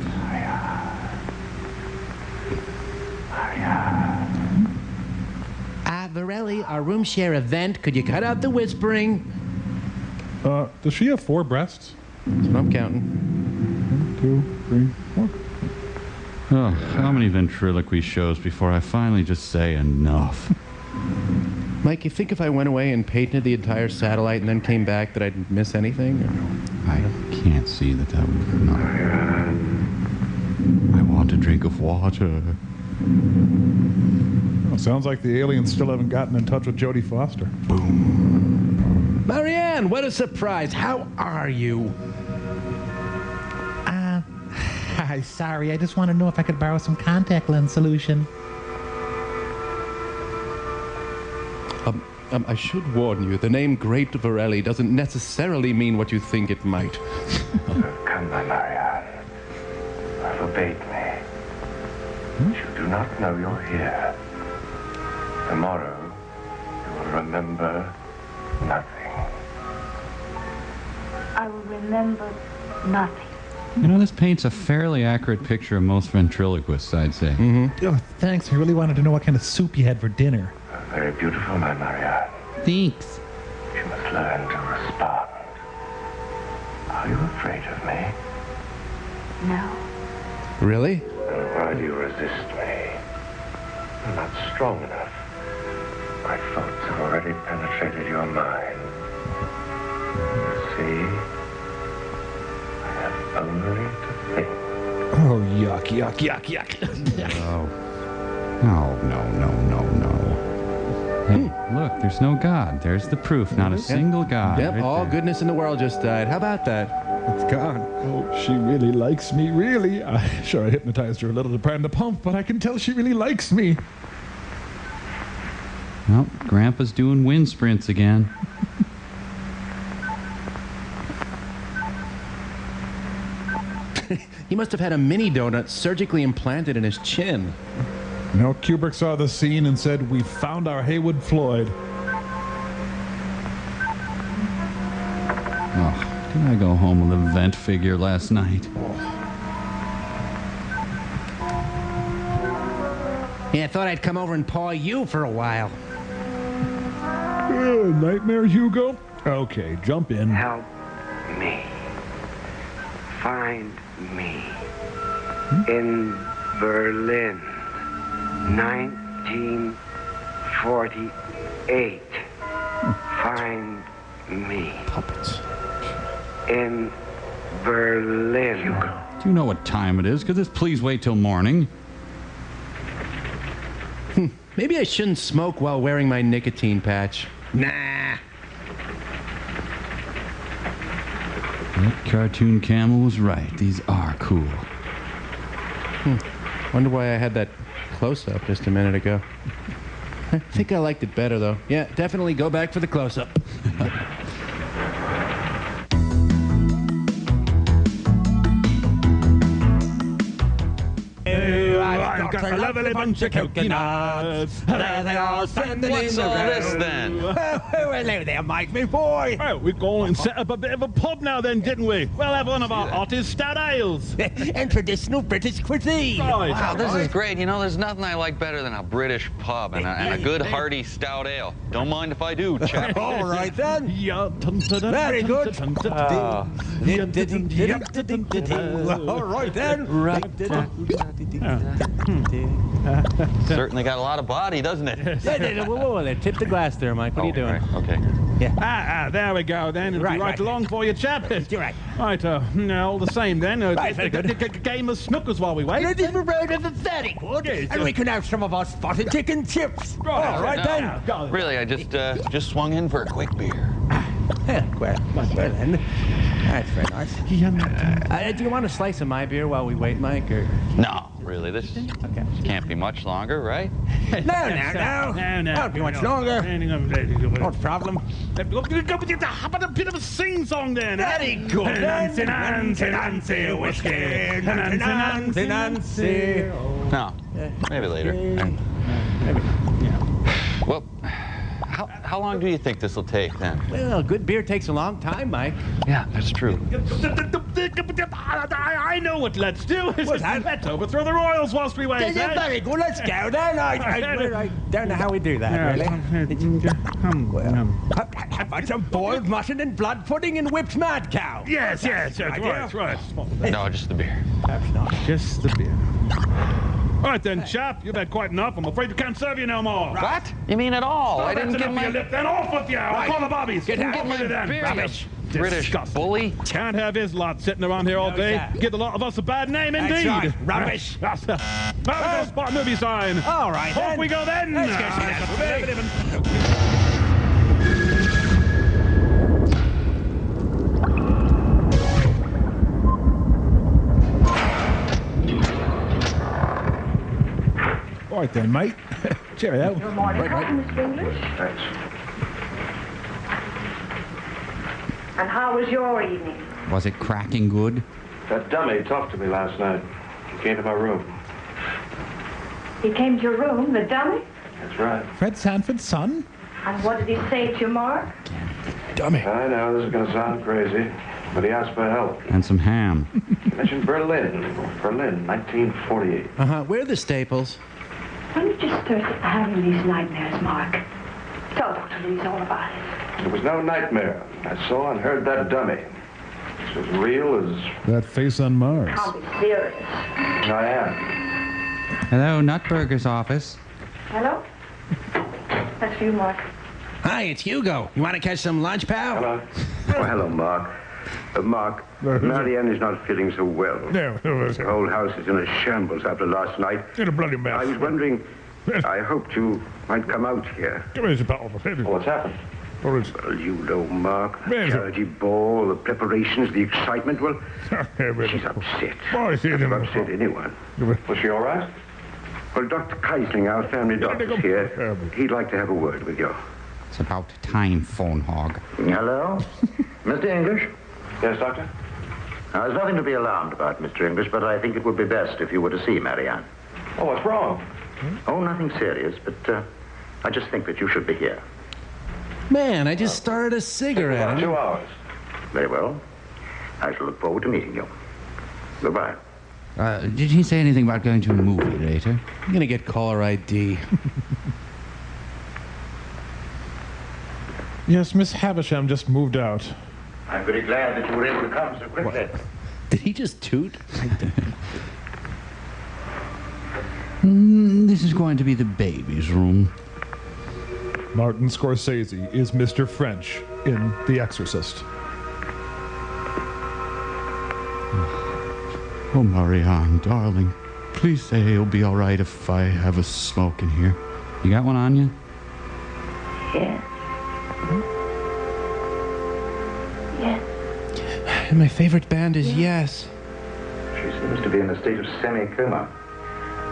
Varelli, our room share event. Could you cut out the whispering? Does she have 4 breasts? That's what I'm counting. 1, 2, 3, 4. Oh, how many ventriloquy shows before I finally just say enough? Mike, you think if I went away and painted the entire satellite and then came back that I'd miss anything? Or no? I can't see that would not. I want a drink of water. Well, sounds like the aliens still haven't gotten in touch with Jodie Foster. Boom. Marianne, what a surprise. How are you? Sorry, I just want to know if I could borrow some contact lens solution. I should warn you, the name Great Varelli doesn't necessarily mean what you think it might. Come, my Marianne. forbade me. You do not know you're here. Tomorrow, you will remember nothing. I will remember nothing. You know, this paints a fairly accurate picture of most ventriloquists, I'd say. Oh, thanks. I really wanted to know what kind of soup you had for dinner. Very beautiful, my Marianne. Thanks. You must learn to respond. Are you afraid of me? No. Really? Then why do you resist me? You're not strong enough. My thoughts have already penetrated your mind. You see? I have only to think. Oh, yuck, yuck, yuck, yuck. No, no. Hey, look, there's no God. There's the proof. Not a single God. Yep, right all there. goodness in the world just died. How about that? It's gone. Oh, she really likes me, really. I hypnotized her a little to prime the pump, but I can tell she really likes me. Well, Grandpa's doing wind sprints again. He must have had a mini donut surgically implanted in his chin. No, Kubrick saw the scene and said, "We found our Haywood Floyd." Oh, didn't I go home with a vent figure last night? Yeah, I thought I'd come over and paw you for a while. Nightmare Hugo? Okay, jump in. Help me. Find me. In Berlin. 1948. Find me. Puppets. In Berlin. Hugo. Do you know what time it is? Could this please wait till morning? Maybe I shouldn't smoke while wearing my nicotine patch. Nah. That cartoon camel was right. These are cool. Wonder why I had that close-up just a minute ago. I think I liked it better, though. Yeah, definitely go back for the close-up. I've got a lovely bunch of coconuts. There they are, standing What's in the all road. this then? Hello there, Mike, me boy. Oh, we're going to set up a bit of a pub now then, didn't we? We'll have one of our hottest stout ales. And traditional British cuisine. Right. Wow, this is great. You know, there's nothing I like better than a British pub and a good hearty stout ale. Don't mind if I do, chap. All right then. Yeah, Very good. All right then. Certainly got a lot of body, doesn't it? Whoa, tip the glass there, Mike. What are you doing? Right, okay. Ah, there we go then. It'll be right along for you, chap. You're right. Right, now all the same then. Very good. Game of snookers while we wait. This is very good. And we can have some of our spotted chicken chips. All right then. Really, I just swung in for a quick beer. Well then. That's very nice. Do you want a slice of my beer while we wait, Mike? Or? No, really, this can't be much longer, right? No. Won't be much longer. No problem. How about a bit of a sing-song then? Very good. Nancy, whiskey. Nancy. No, maybe later. Maybe, yeah. Well, how long do you think this will take then? Well, good beer takes a long time, Mike. Yeah, that's true. I know what let's do. What's that? Let's overthrow the Royals whilst we wait. Very good. Let's go then. I don't know how we do that, really. How about some boiled mutton and blood pudding and whipped mad cow? Yes, right. No, just the beer. Perhaps not. Just the beer. All right then, chap, you've had quite enough. I'm afraid we can't serve you no more. What? You mean at all? I didn't get my... Then off with you. I'll call the bobbies. Get my beer, Rubbish. British bully. Can't have his lot sitting around here all day. Give a lot of us a bad name indeed. Right. Rubbish. Now we go spot a movie sign. All right then. Off we go then. Let's go see that movie. All right then, mate. Cheerio. Good morning, Mr. English. Thanks. And how was your evening? Was it cracking good? That dummy talked to me last night. He came to my room. He came to your room, the dummy? That's right. Fred Sanford's son? And what did he say to you, Mark? Dummy. I know this is going to sound crazy, but he asked for help. And some ham. He mentioned Berlin. Berlin, 1948. Where are the Staples? When did you start having these nightmares, Mark? Tell Dr. Lees all about it. It was no nightmare. I saw and heard that dummy. It's as real as... That face on Mars. Can't be serious. I am. Hello, Nutburger's office. Hello? That's for you, Mark. Hi, it's Hugo. You want to catch some lunch, pal? Hello. Oh, hello, Mark. Mark, Marianne is not feeling so well. No, The whole house is in a shambles after last night. In a bloody mess. I was wondering, I hoped you might come out here. Well, what's happened? Well, you know, Mark, the charity ball, the preparations, the excitement. Well, she's upset. She's upset anyone. Was she all right? Well, Dr. Keisling, our family doctor's here. He'd like to have a word with you. It's about time, phone hog. Hello? Mr. English? Yes, Doctor? Now, there's nothing to be alarmed about, Mr. English, but I think it would be best if you were to see Marianne. Oh, what's wrong? Oh, nothing serious, but I just think that you should be here. Man, I just started a cigarette. About 2 hours. Very well. I shall look forward to meeting you. Goodbye. Did he say anything about going to a movie later? I'm going to get caller ID. Yes, Miss Havisham just moved out. I'm very glad that you were able to come so quickly. What? Did he just toot? This is going to be the baby's room. Martin Scorsese is Mr. French in The Exorcist. Oh, Marianne, darling, please say it'll be all right if I have a smoke in here. You got one on you? Yes. Yes. My favorite band is Yes. She seems to be in a state of semi-coma,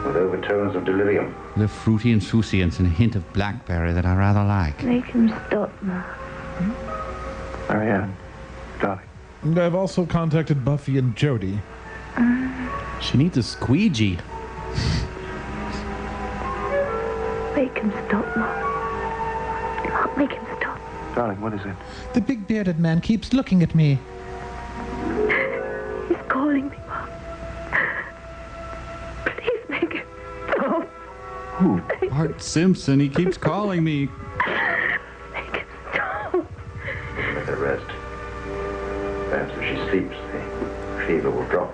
with overtones of delirium. The fruity insouciance and a hint of blackberry that I rather like. Make him stop now. Marianne, darling. And I've also contacted Buffy and Jody. She needs a squeegee. Make him stop, Mom. Make him stop. Darling, what is it? The big bearded man keeps looking at me. He's calling me, Mom. Please make him stop. Who? Art Simpson, he keeps calling me. Make him stop. Let her rest. Perhaps if she sleeps, the fever will drop.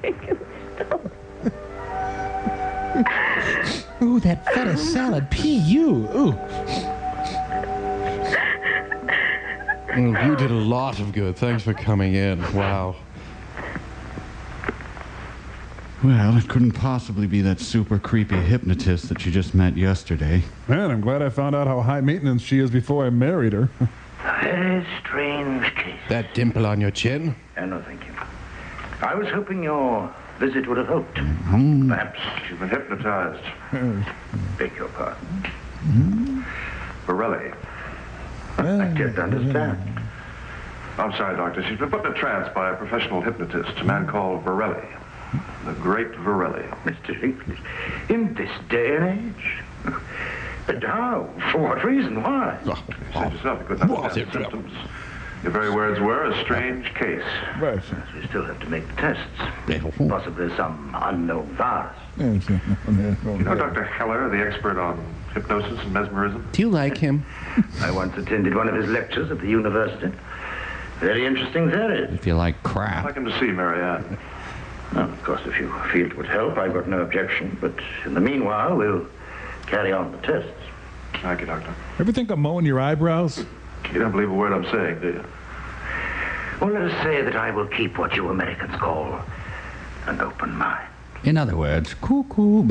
Make him stop. Ooh, that feta salad. P.U. Ooh. You did a lot of good. Thanks for coming in. Wow. Well, it couldn't possibly be that super creepy hypnotist that you just met yesterday. Man, I'm glad I found out how high maintenance she is before I married her. Very strange case. That dimple on your chin? No, thank you. I was hoping your visit would have helped. Perhaps She's been hypnotized. beg your pardon. Borelli. I can't understand. I'm sorry, Doctor. She's been put in a trance by a professional hypnotist, a man called Borelli. The great Borelli. Mr. English, in this day and age? But how? For what reason? Why? You said yourself you couldn't understand the symptoms. Your very words were a strange case. Right. We still have to make the tests. Possibly some unknown virus. You know Dr. Heller, the expert on hypnosis and mesmerism? Do you like him? I once attended one of his lectures at the university. Very interesting theory. If you like I'd crap. like him to see Marianne. Well, of course, if you feel it would help, I've got no objection. But in the meanwhile, we'll carry on the tests. Thank you, Doctor. Ever think of mowing your eyebrows? You don't believe a word I'm saying, do you? Well, let us say that I will keep what you Americans call an open mind. In other words, cuckoo.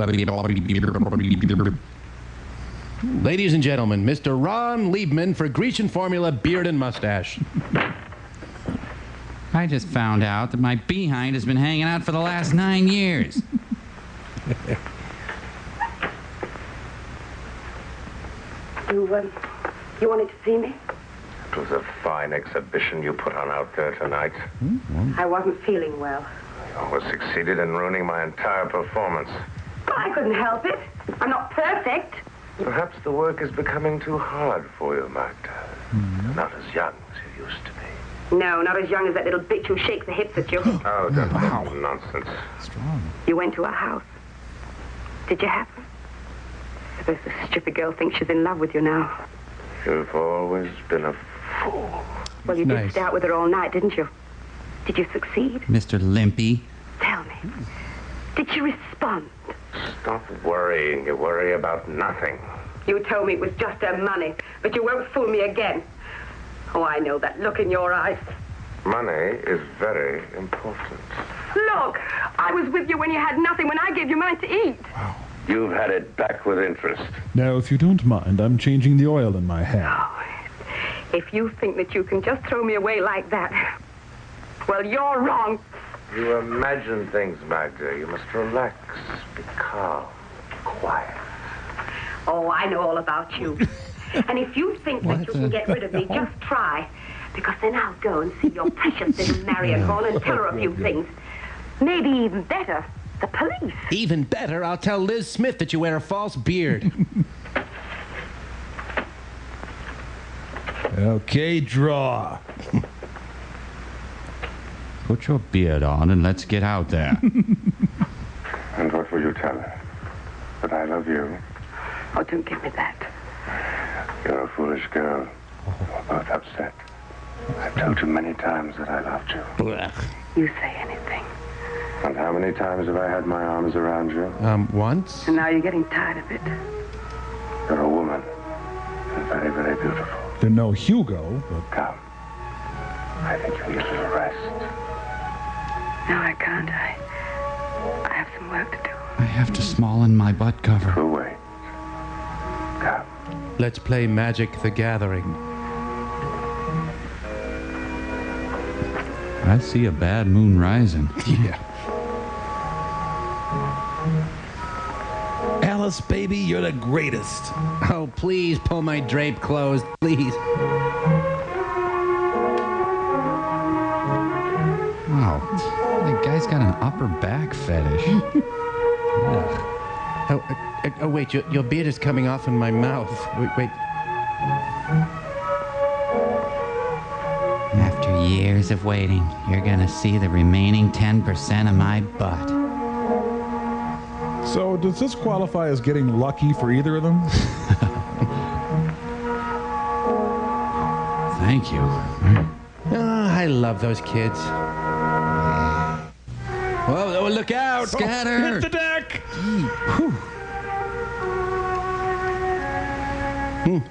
Ladies and gentlemen, Mr. Ron Liebman for Grecian Formula Beard and Mustache. I just found out that my behind has been hanging out for the last 9 years. You wanted to see me? It was a fine exhibition you put on out there tonight. I wasn't feeling well. You almost succeeded in ruining my entire performance. Well, I couldn't help it. I'm not perfect. Perhaps the work is becoming too hard for you, Magda. You're not as young as you used to be. No, not as young as that little bitch who shakes her hips at you. Oh, don't talk nonsense. Strong. You went to her house. Did you have her? I suppose the stupid girl thinks she's in love with you now. You've always been a fool. Well, you did stay out with her all night, didn't you? Did you succeed? Mr. Limpy. Tell me. Did she respond? Stop worrying. You worry about nothing. You told me it was just her money, but you won't fool me again. Oh, I know that look in your eyes. Money is very important. Look, I was with you when you had nothing, when I gave you money to eat. Wow. You've had it back with interest. Now, if you don't mind, I'm changing the oil in my hair. Oh, if you think that you can just throw me away like that, well, you're wrong. You imagine things, Magda. You must relax, be calm, quiet. Oh, I know all about you. And if you think that you can get rid of me, just try. Because then I'll go and see your precious little Marion Horn and tell her a few things. Maybe even better, the police. Even better, I'll tell Liz Smith that you wear a false beard. Okay, draw. Put your beard on and let's get out there. And what will you tell her? That I love you? Oh, don't give me that. You're a foolish girl. We're both upset. I've told you many times that I loved you. You say anything. And how many times have I had my arms around you? Once. And now you're getting tired of it. You're a woman. And very, very beautiful. Then no Hugo, but... Come. I think you need a little rest. No, I can't. I have some work to do. I have to small-in my butt cover. Who wait? Come. Let's play Magic the Gathering. I see a bad moon rising. Yeah. Alice, baby, you're the greatest. Oh, please pull my drape closed, please. Wow, that guy's got an upper back fetish. Oh, wait, your beard is coming off in my mouth. Wait. After years of waiting, you're gonna see the remaining 10% of my butt. So, does this qualify as getting lucky for either of them? Thank you. Oh, I love those kids. Whoa, look out! Scatter! Hit the deck!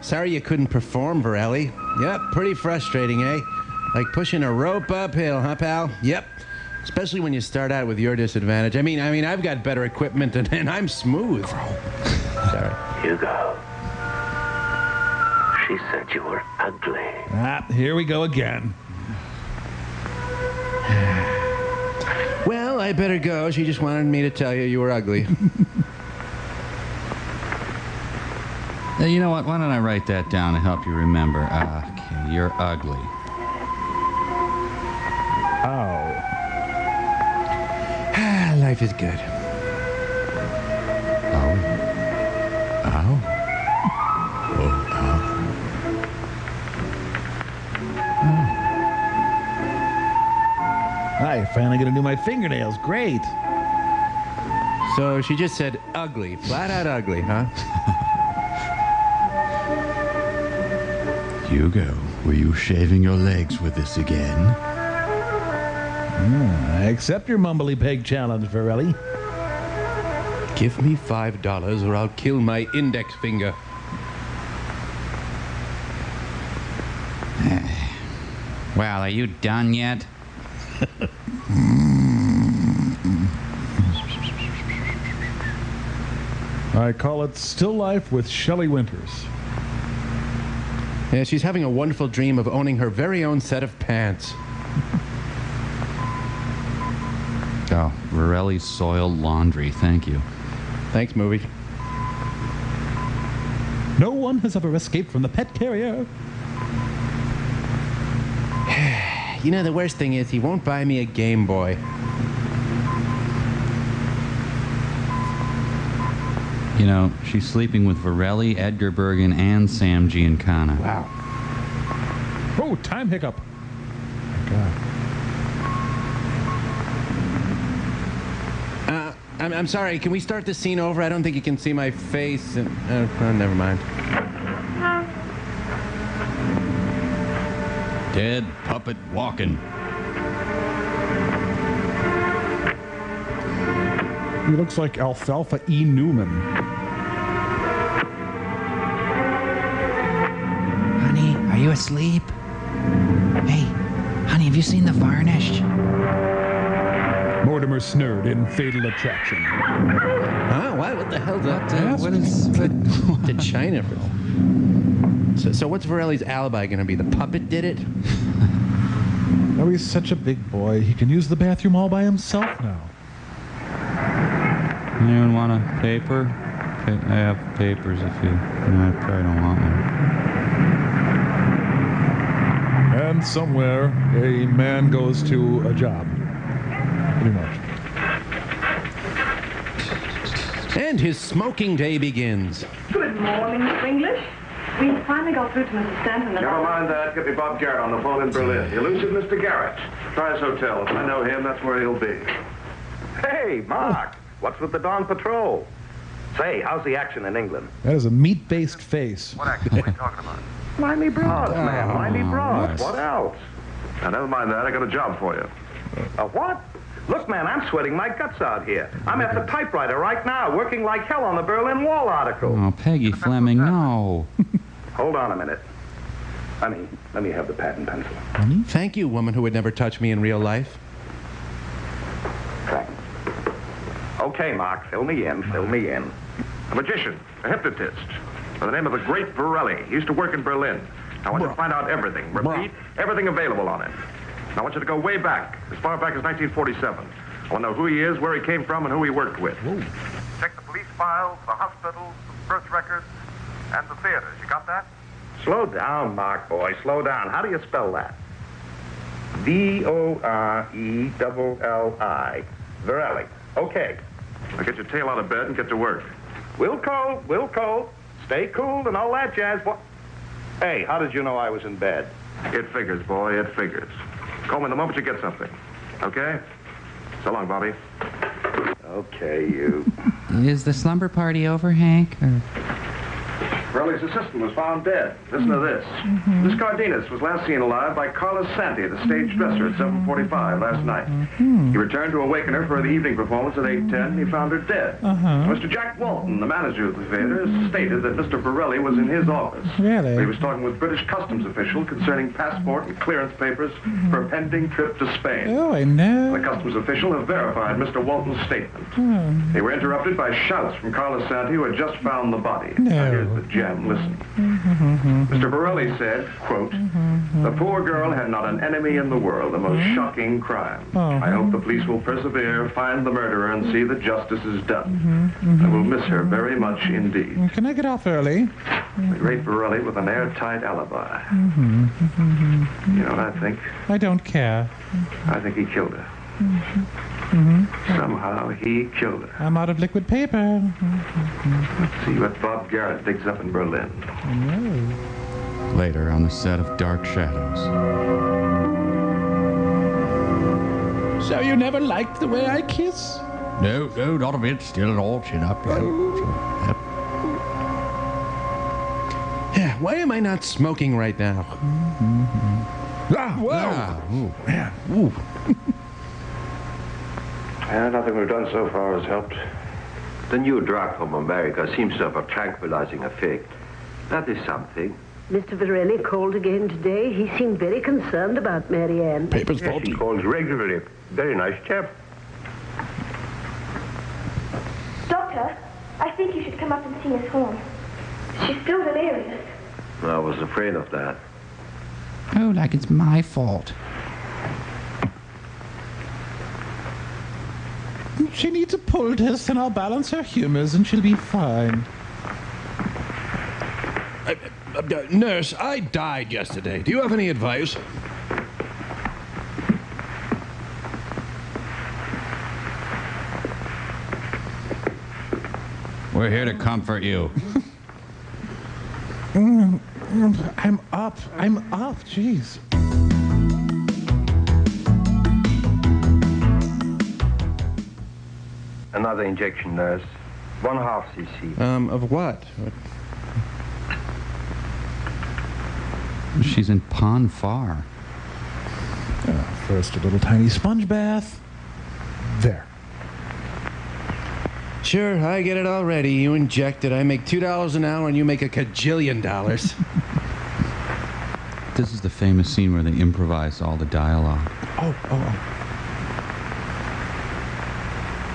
Sorry you couldn't perform, Varelli. Yep, pretty frustrating, eh? Like pushing a rope uphill, huh, pal? Yep. Especially when you start out with your disadvantage. I mean, I've got better equipment and I'm smooth. Sorry. Hugo. She said you were ugly. Ah, here we go again. Well, I better go. She just wanted me to tell you were ugly. You know what? Why don't I write that down to help you remember? Okay, you're ugly. Ow. Life is good. Ow. Ow. Oh, ow. I finally gonna do my fingernails. Great. So she just said ugly. Flat out ugly, huh? Hugo, were you shaving your legs with this again? I accept your mumbly peg challenge, Varelli. Give me $5 or I'll kill my index finger. Well, are you done yet? I call it Still Life with Shelley Winters. Yeah, she's having a wonderful dream of owning her very own set of pants. Oh, Varelli's soiled laundry. Thank you. Thanks, movie. No one has ever escaped from the pet carrier. You know, the worst thing is he won't buy me a Game Boy. You know, she's sleeping with Varelli, Edgar Bergen, and Sam Giancana. Wow. Oh, time hiccup. God. I'm sorry, can we start the scene over? I don't think you can see my face. And, never mind. Dead puppet walking. He looks like Alfalfa E. Newman. Honey, are you asleep? Hey, honey, have you seen the varnish? Mortimer Snurd in Fatal Attraction. Huh? What the hell's that? What did China? So what's Varelli's alibi going to be? The puppet did it? Oh, he's such a big boy. He can use the bathroom all by himself now. Anyone want a paper? I have papers if you... No, I probably don't want one. And somewhere, a man goes to a job. Pretty much. And his smoking day begins. Good morning, Mr. English. We finally got through to Mr. Stanton. Never mind that. Get me Bob Garrett on the phone in Berlin. The elusive Mr. Garrett. Try his hotel. If I know him, that's where he'll be. Hey, Mark. What's with the Dawn Patrol? Say, how's the action in England? That is a meat-based face. What action? What are you talking about? Miami Broads, man. Miami Broads. What else? Now, never mind that. I got a job for you. A what? Look, man, I'm sweating my guts out here. I'm at the typewriter right now, working like hell on the Berlin Wall article. Oh, Peggy Fleming, no. Hold on a minute. Honey, let me have the pad and pencil. Thank you, woman who would never touch me in real life. Thanks. Okay, Mark, fill me in. A magician, a hypnotist, by the name of the Great Varelli. He used to work in Berlin. I want you to find out everything. Repeat, everything available on him. I want you to go way back, as far back as 1947. I want to know who he is, where he came from, and who he worked with. Whoa. Check the police files, the hospitals, the birth records, and the theaters. You got that? Slow down, Mark, boy. Slow down. How do you spell that? Vorelli. Varelli. Okay. Now get your tail out of bed and get to work. Wilco. Stay cool and all that jazz. What? Hey, how did you know I was in bed? It figures, boy. It figures. Call me the moment you get something. Okay? So long, Bobby. Okay, you. Is the slumber party over, Hank? Or... Varelli's assistant was found dead. Listen to this. Miss Cardenas was last seen alive by Carlos Santi, the stage dresser, at 7:45 last night. He returned to awaken her for the evening performance at 8:10. He found her dead. Mr. Jack Walton, the manager of the theater, stated that Mr. Varelli was in his office. Really? He was talking with British customs official concerning passport and clearance papers for a pending trip to Spain. Oh, I know. The customs official have verified Mr. Walton's statement. They were interrupted by shouts from Carlos Santi, who had just found the body. No. Now, here's the gem. Listen. Mr. Varelli said, quote, the poor girl had not an enemy in the world, the most shocking crime. I hope the police will persevere, find the murderer, and see that justice is done. I will miss her very much indeed. Can I get off early? The great Varelli with an airtight alibi. You know what I think? I don't care. I think he killed her. Somehow he killed her. I'm out of liquid paper. Let's see what Bob Garrett digs up in Berlin. Later on the set of Dark Shadows. So you never liked the way I kiss? No, not a bit. Still all chin up. Yeah, why am I not smoking right now? Whoa! Man. Ooh. And nothing we've done so far has helped. The new drug from America seems to have a tranquilizing effect. That is something. Mr. Varelli called again today. He seemed very concerned about Mary Ann. Papers faulty. He calls regularly. Very nice chap. Doctor, I think you should come up and see Miss Horn. She's still delirious. I was afraid of that. Oh, like it's my fault. She needs a pull test and I'll balance her humors and she'll be fine. Nurse, I died yesterday. Do you have any advice? We're here to comfort you. I'm up. Jeez. Another injection, nurse. 1/2 cc. Of what? She's in Pond Far. First, a little tiny sponge bath. There. Sure, I get it already. You inject it. I make $2 an hour and you make a cajillion dollars. This is the famous scene where they improvise all the dialogue. Oh.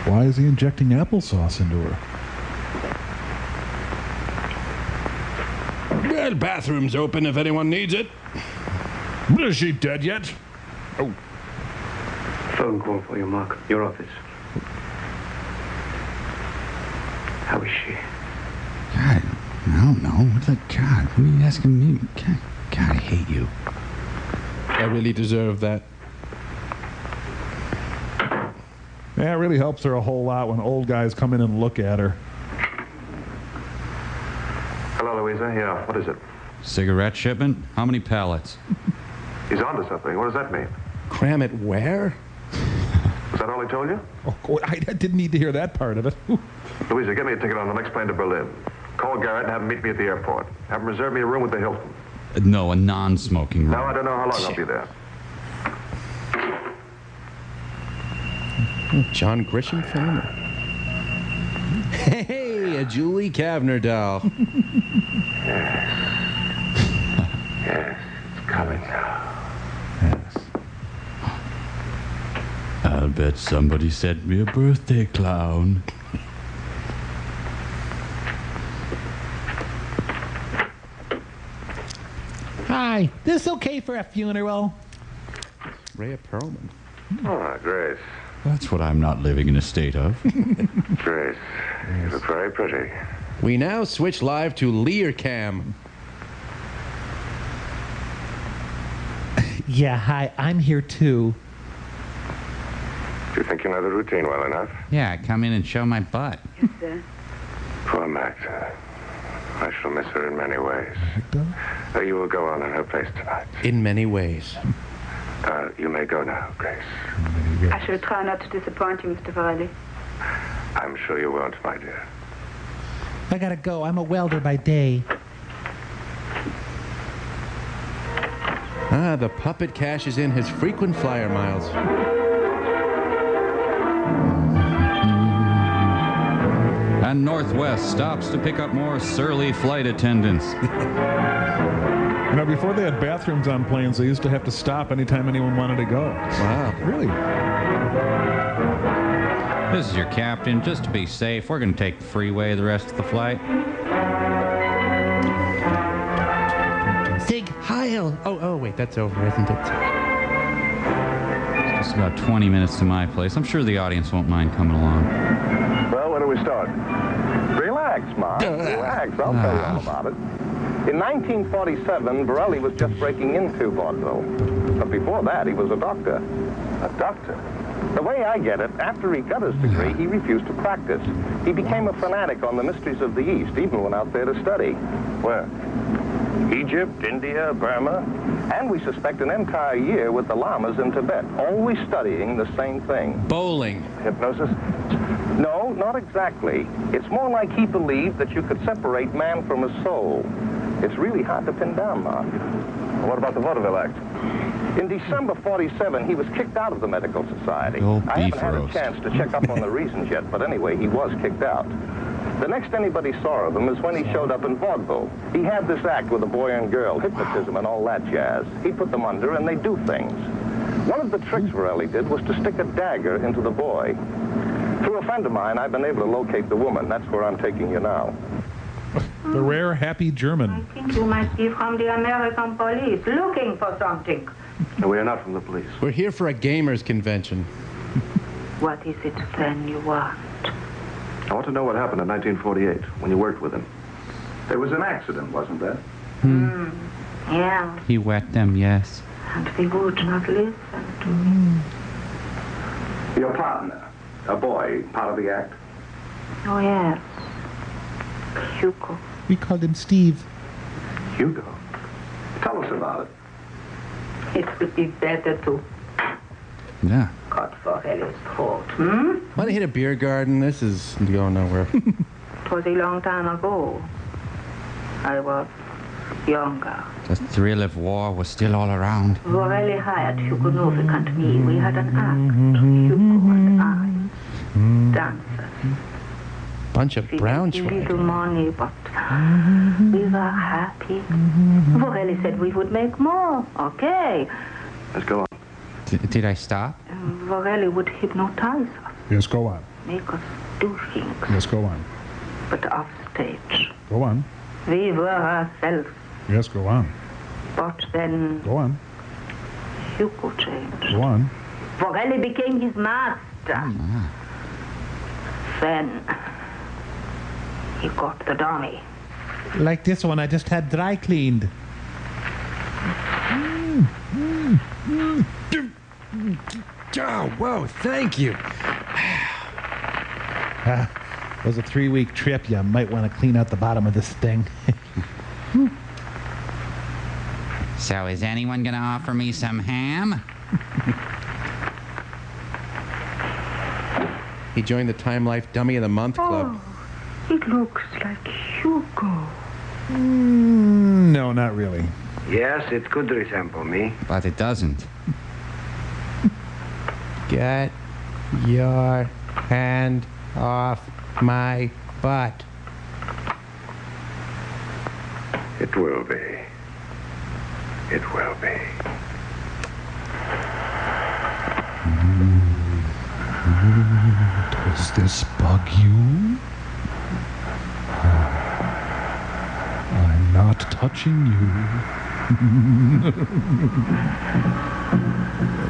Why is he injecting applesauce into her? Well, bathroom's open if anyone needs it. Is she dead yet? Oh. Phone call for you, Mark. Your office. How is she? God, I don't know. What the God? Who are you asking me? God, I hate you. I really deserve that. Yeah, it really helps her a whole lot when old guys come in and look at her. Hello, Louisa. Yeah, what is it? Cigarette shipment? How many pallets? He's onto something. What does that mean? Cram it where? Was that all he told you? Oh, I didn't need to hear that part of it. Louisa, get me a ticket on the next plane to Berlin. Call Garrett and have him meet me at the airport. Have him reserve me a room with the Hilton. No, a non-smoking room. No, I don't know how long I'll be there. John Grisham fan? Hey, a Julie Kavner doll. Yes, it's coming now. Yes. I'll bet somebody sent me a birthday clown. Hi, this okay for a funeral? Rhea Perlman. Ah, Grace. That's what I'm not living in a state of. Grace, you look very pretty. We now switch live to Learcam. Yeah, hi, I'm here too. Do you think you know the routine well enough? Yeah, come in and show my butt. Yes, sir. Poor Magda. I shall miss her in many ways. You will go on in her place tonight. In many ways. You may go now, Grace. I shall try not to disappoint you, Mr. Farley. I'm sure you won't, my dear. I gotta go. I'm a welder by day. Ah, the puppet cashes in his frequent flyer miles. And Northwest stops to pick up more surly flight attendants. You know, before they had bathrooms on planes, they used to have to stop anytime anyone wanted to go. Wow. Really? This is your captain. Just to be safe, we're going to take the freeway the rest of the flight. Sig Heil. Oh, wait, that's over, isn't it? It's just about 20 minutes to my place. I'm sure the audience won't mind coming along. Well, when do we start? Relax, Mark. Relax. I'll tell you all about it. In 1947, Borelli was just breaking into vaudeville. But before that, he was a doctor. A doctor? The way I get it, after he got his degree, he refused to practice. He became a fanatic on the mysteries of the East, even went out there to study. Where? Egypt, India, Burma, and we suspect an entire year with the lamas in Tibet, always studying the same thing. Bowling. Hypnosis? No, not exactly. It's more like he believed that you could separate man from his soul. It's really hard to pin down, Mark. Well, what about the Vaudeville Act? In December 47, he was kicked out of the Medical Society. I haven't had a chance to check up on the reasons yet, but anyway, he was kicked out. The next anybody saw of him is when he showed up in vaudeville. He had this act with a boy and girl, hypnotism and all that jazz. He put them under and they do things. One of the tricks Borelli did was to stick a dagger into the boy. Through a friend of mine, I've been able to locate the woman. That's where I'm taking you now. The rare happy German. I think you might be from the American police looking for something. No, we are not from the police. We're here for a gamers convention. What is it then you want? I want to know what happened in 1948 when you worked with him. There was an accident, wasn't there? Yeah, He wet them, yes. and they would not listen to me. Your partner, a boy, part of the act. Oh, yes. Hugo. We called him Steve. Hugo? Tell us about it. It would be better to Yeah. cut Forelli's throat. Want to hit a beer garden? This is going nowhere. It was a long time ago. I was younger. The thrill of war was still all around. Forelli hired Hugo Novik and me. We had an act, Hugo and I. Dancers. Bunch of brown Little money, but we were happy. Forelli said we would make more. Okay. Let's go on. Did I stop? Forelli would hypnotize us, Yes, go on. make us do things, Yes, go on. but off stage. Go on. We were ourselves, Yes, go on. but then Go on. Hugo changed. Go on. Forelli became his master. Then he got the dummy. Like this one I just had dry cleaned. Oh, whoa, thank you. It was a 3-week trip. You might want to clean out the bottom of this thing. So is anyone gonna offer me some ham? He joined the Time Life Dummy of the Month Club. Oh, it looks like Hugo. No, not really. Yes, it could resemble me. But it doesn't. Get your hand off my butt. It will be. It will be. Does this bug you? I'm not touching you.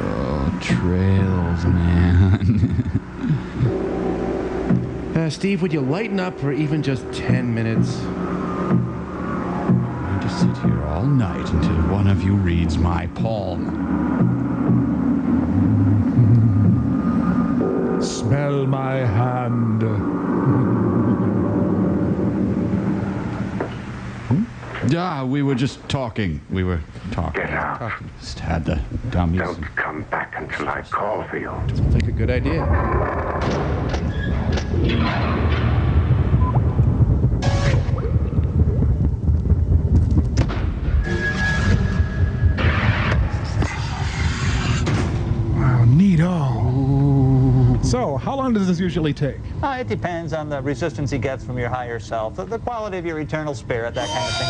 Oh, trails, man. Steve, would you lighten up for even just 10 minutes? I'm going to sit here all night until one of you reads my palm. Smell my hand. Yeah, we were just talking. We were talking. Get out. Just had the dummies. Don't come back until I call for you. Sounds like a good idea. Wow, neato. So, how long does this usually take? It depends on the resistance he gets from your higher self, the quality of your eternal spirit, that kind of thing.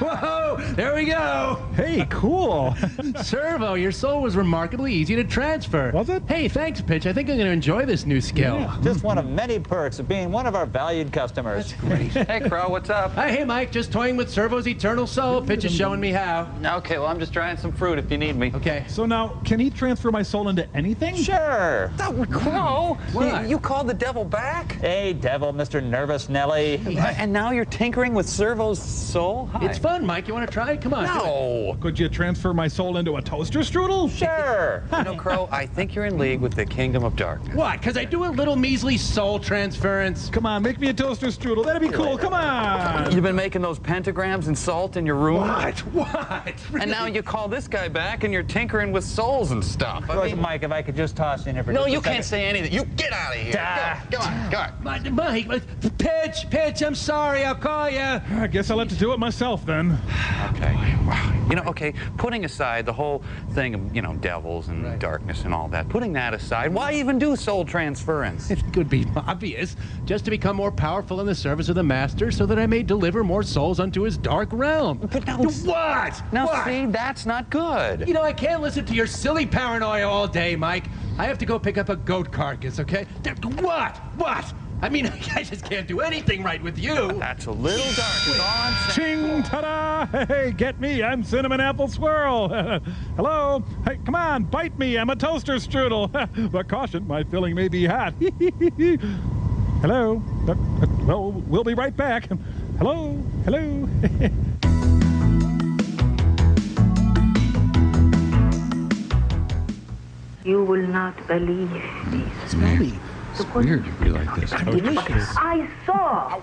Whoa! There we go! Hey, cool. Servo, your soul was remarkably easy to transfer. Was it? Hey, thanks, Pitch. I think I'm going to enjoy this new skill. Yeah. Just one of many perks of being one of our valued customers. That's great. Hey, Crow, what's up? Hey, Mike, just toying with Servo's eternal soul. Pitch is showing me how. Okay, well, I'm just trying some fruit if you need me. Okay. So now, can he transfer my soul into anything? Sure. Oh, Crow, What? you called the devil back? Hey, devil, Mr. Nervous Nelly. And now you're tinkering with Servo's soul? Hi. It's fun, Mike. You want to try it? Come on. do it. No. Could you transfer my soul into a toaster strudel? Sure. You know, Crow, I think you're in league with the Kingdom of Darkness. What? Because I do a little measly soul transference. Come on, make me a toaster strudel. That'd be cool. Come on. You've been making those pentagrams and salt in your room? What? Really? And now you call this guy back and you're tinkering with souls and stuff. I Look, mean, Mike, if I could just toss in here for no, just a you can't second. say anything. You get out of here. Come on. Mike, Pitch, I'm sorry. I'll call you. I guess I'll have to do it myself then. Okay. You know, okay, putting aside the whole thing of, you know, devils and darkness and all that, putting that aside, why even do soul transference? It could be obvious, just to become more powerful in the service of the Master so that I may deliver more souls unto his dark realm. But now, What? Now, What? see, that's not good. You know, I can't listen to your silly paranoia all day, Mike. I have to go pick up a goat carcass, okay? What? What? I mean, I just can't do anything right with you. That's a little dark. Is all I'm saying. Ching, ta-da! Hey, get me. I'm Cinnamon Apple Swirl. Hello? Hey, come on, bite me. I'm a toaster strudel. But caution, my filling may be hot. Hello? Well, we'll be right back. Hello? Hello? You will not believe this. Smelly. the police. Weird to be like this. Delicious. I saw.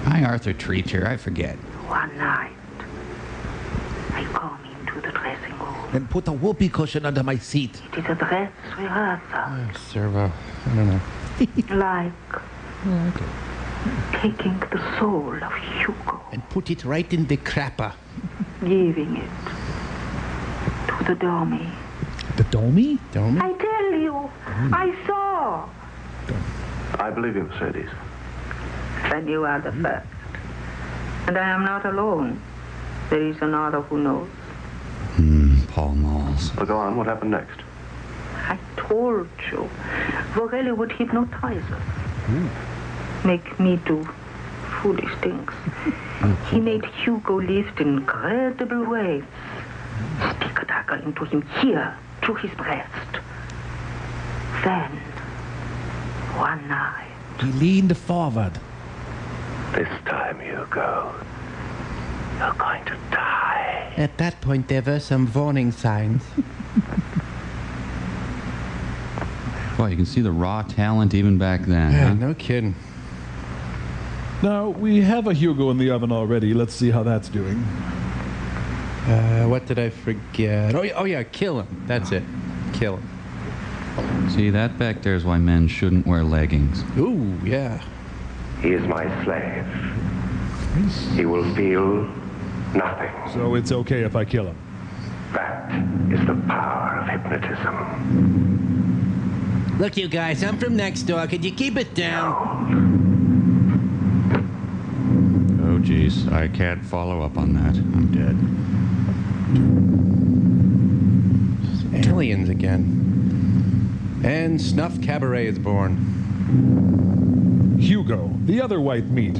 Hi, Arthur Treacher. I forget. One night, I come into the dressing room. And put a whoopee cushion under my seat. It is a dress rehearsal. Servo. I don't know. Like taking the soul of Hugo. And put it right in the crapper. Giving it to the dummy. The dummy? Dummy? I tell you, I saw. I believe you, Mercedes. Then you are the first. And I am not alone. There is another who knows. Paul Malls. Well, go on. What happened next? I told you. Vorelli would hypnotize us. Make me do foolish things. He made Hugo lift in incredible ways. Stick a dagger into him here, to his breast. Then, one night... He leaned forward. This time, Hugo, you're going to die. At that point, there were some warning signs. Well, you can see the raw talent even back then. Yeah, Huh? no kidding. Now, we have a Hugo in the oven already. Let's see how that's doing. What did I forget? Oh yeah, kill him. That's it. Kill him. See, that back there is why men shouldn't wear leggings. Ooh, yeah. He is my slave. He will feel nothing. So it's okay if I kill him. That is the power of hypnotism. Look, you guys, I'm from next door. Could you keep it down? Oh, jeez. I can't follow up on that. I'm dead. Aliens again. And Snuff Cabaret is born. Hugo, the other white meat.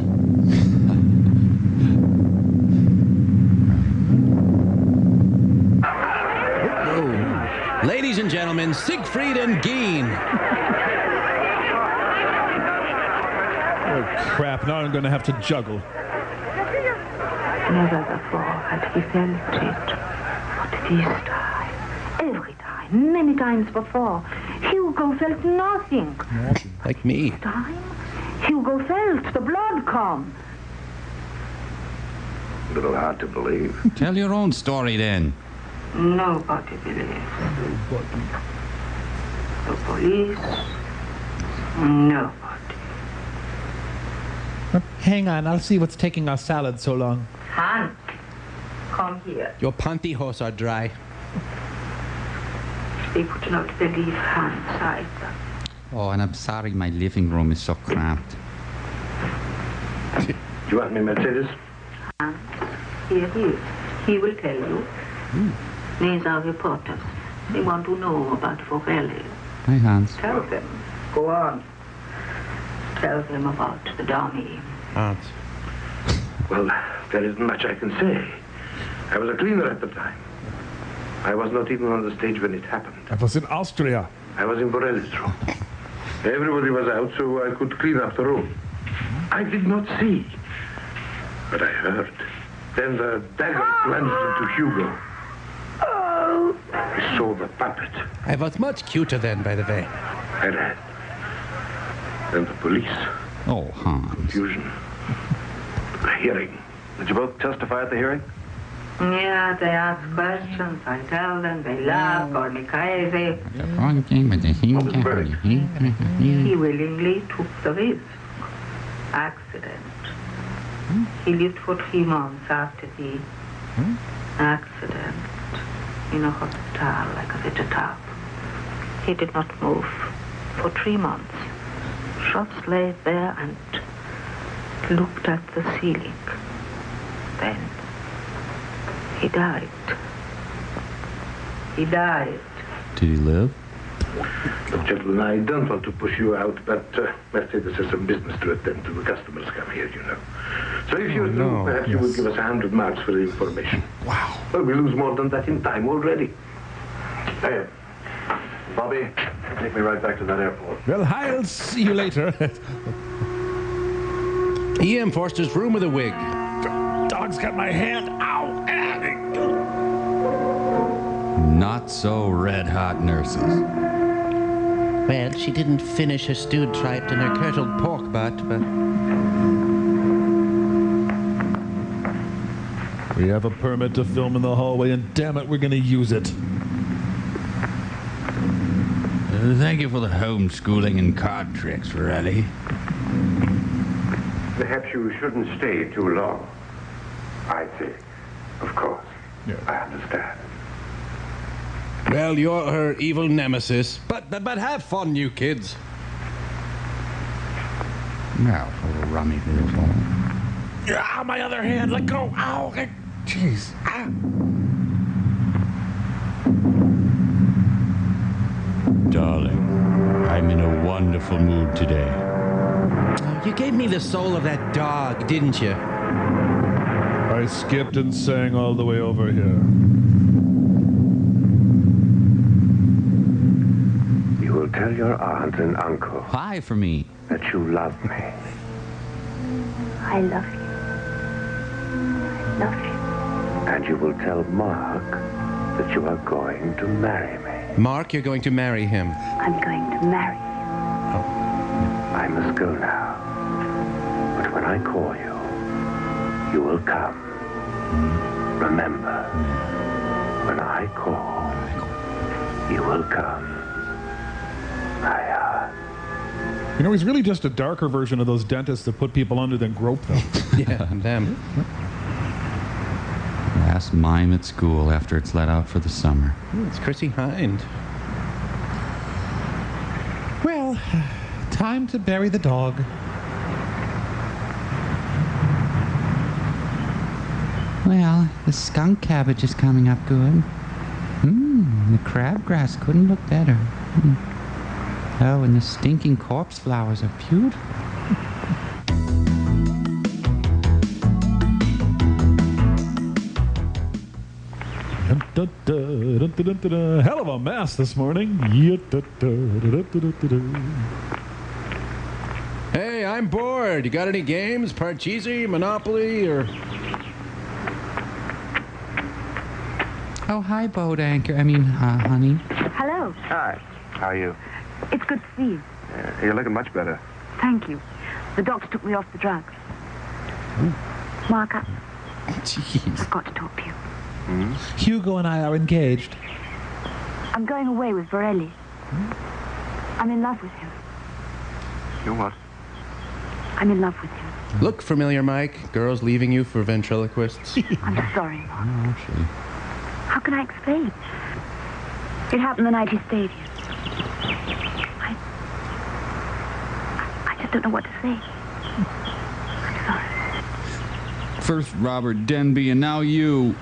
Ladies and gentlemen, Siegfried and Geen. Oh, crap. Now I'm going to have to juggle. Never before had he felt it. But this time, every time, many times before, Hugo felt nothing. Like me. This time, Hugo felt the blood come. A little hard to believe. Tell your own story then. Nobody believes. The police, nobody. Hang on, I'll see what's taking our salad so long. Hans, come here. Your pantyhose are dry. They would not believe Hans either. Oh, and I'm sorry my living room is so cramped. Do you want me, Mercedes? Hans, here he is. He will tell you. These are reporters. They want to know about Vorelli. Hi, Hans. Tell them. Go on. Tell them about the dummy. Hans. Well, there isn't much I can say. I was a cleaner at the time. I was not even on the stage when it happened. I was in Austria. I was in Borelli's room. Everybody was out, so I could clean up the room. I did not see, but I heard. Then the dagger plunged into Hugo. I saw the puppet. I was much cuter then, by the way. I ran. Then the police. Oh, Hans. Confusion. The hearing. Did you both testify at the hearing? Yeah, they ask questions. I tell them. They laugh, call me crazy. He willingly took the risk. Accident. He lived for 3 months after the accident in a hospital like a vegetable. He did not move for 3 months. Just lay there and looked at the ceiling. Then he died. He died. Did he live? Look, gentlemen, I don't want to push you out, but Mercedes has some business to attend to. The customers come here, you know. So if you do, perhaps you would give us 100 marks for the information. Wow. Well, we lose more than that in time already. Hey, Bobby, take me right back to that airport. Well, I'll see you later. E.M. Forster's room with a wig. Dog's got my hand. Ow! Not so red hot nurses. Well, she didn't finish her stewed tripe and her curdled pork butt, but... We have a permit to film in the hallway, and damn it, we're going to use it. Thank you for the homeschooling and card tricks, Raleigh. Perhaps you shouldn't stay too long. I see. Of course. Yeah. I understand. Well, you're her evil nemesis. But have fun, you kids. Now for a rummy little. Ah, my other hand. Let go. Ow. Jeez. Ah. Darling, I'm in a wonderful mood today. You gave me the soul of that dog, didn't you? I skipped and sang all the way over here. You will tell your aunt and uncle Hi for me. that you love me. I love you. I love you. And you will tell Mark that you are going to marry me. Mark, you're going to marry him. I'm going to marry you. I must go now. But when I call you, you will come. Remember, when I call, you will come. You know, he's really just a darker version of those dentists that put people under then grope them. Yeah, them. Last mime at school after it's let out for the summer. It's Chrissy Hind. Well, time to bury the dog. Well, the skunk cabbage is coming up good. The crabgrass couldn't look better. Oh, and the stinking corpse flowers are beautiful. Hell of a mess this morning. Hey, I'm bored. You got any games? Parcheesi, Monopoly, or... Oh, hi, boat anchor. Honey. Hello. Hi. How are you? It's good to see you. You're looking much better. Thank you. The doctor took me off the drugs. Mark, I've got to talk to you. Hugo and I are engaged. I'm going away with Borelli. I'm in love with him. You what? I'm in love with him. Look familiar, Mike. Girls leaving you for ventriloquists. I'm sorry, Mark. How can I explain? It happened the night he stayed here. I just don't know what to say. I'm sorry. First Robert Denby, and now you.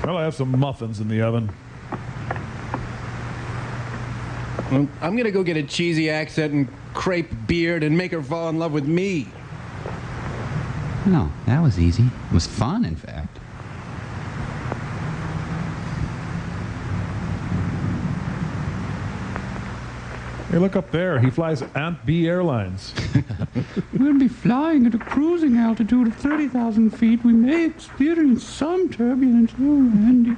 Well, I have some muffins in the oven. Well, I'm gonna go get a cheesy accent and crepe beard and make her fall in love with me. No, that was easy. It was fun, in fact. Hey, look up there. He flies Aunt B Airlines. We'll be flying at a cruising altitude of 30,000 feet. We may experience some turbulence. Oh, Andy.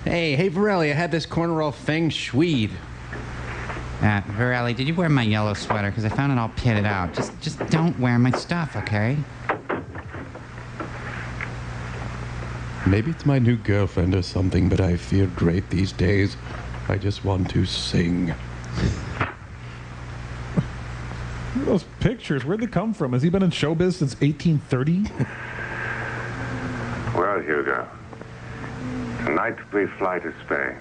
Hey, Varelli, I had this corner all feng shui'd. Varelli, did you wear my yellow sweater? Because I found it all pitted out. Just don't wear my stuff, okay? Maybe it's my new girlfriend or something, but I feel great these days. I just want to sing. Those pictures, where'd they come from? Has he been in showbiz since 1830? Well, Hugo, tonight we fly to Spain.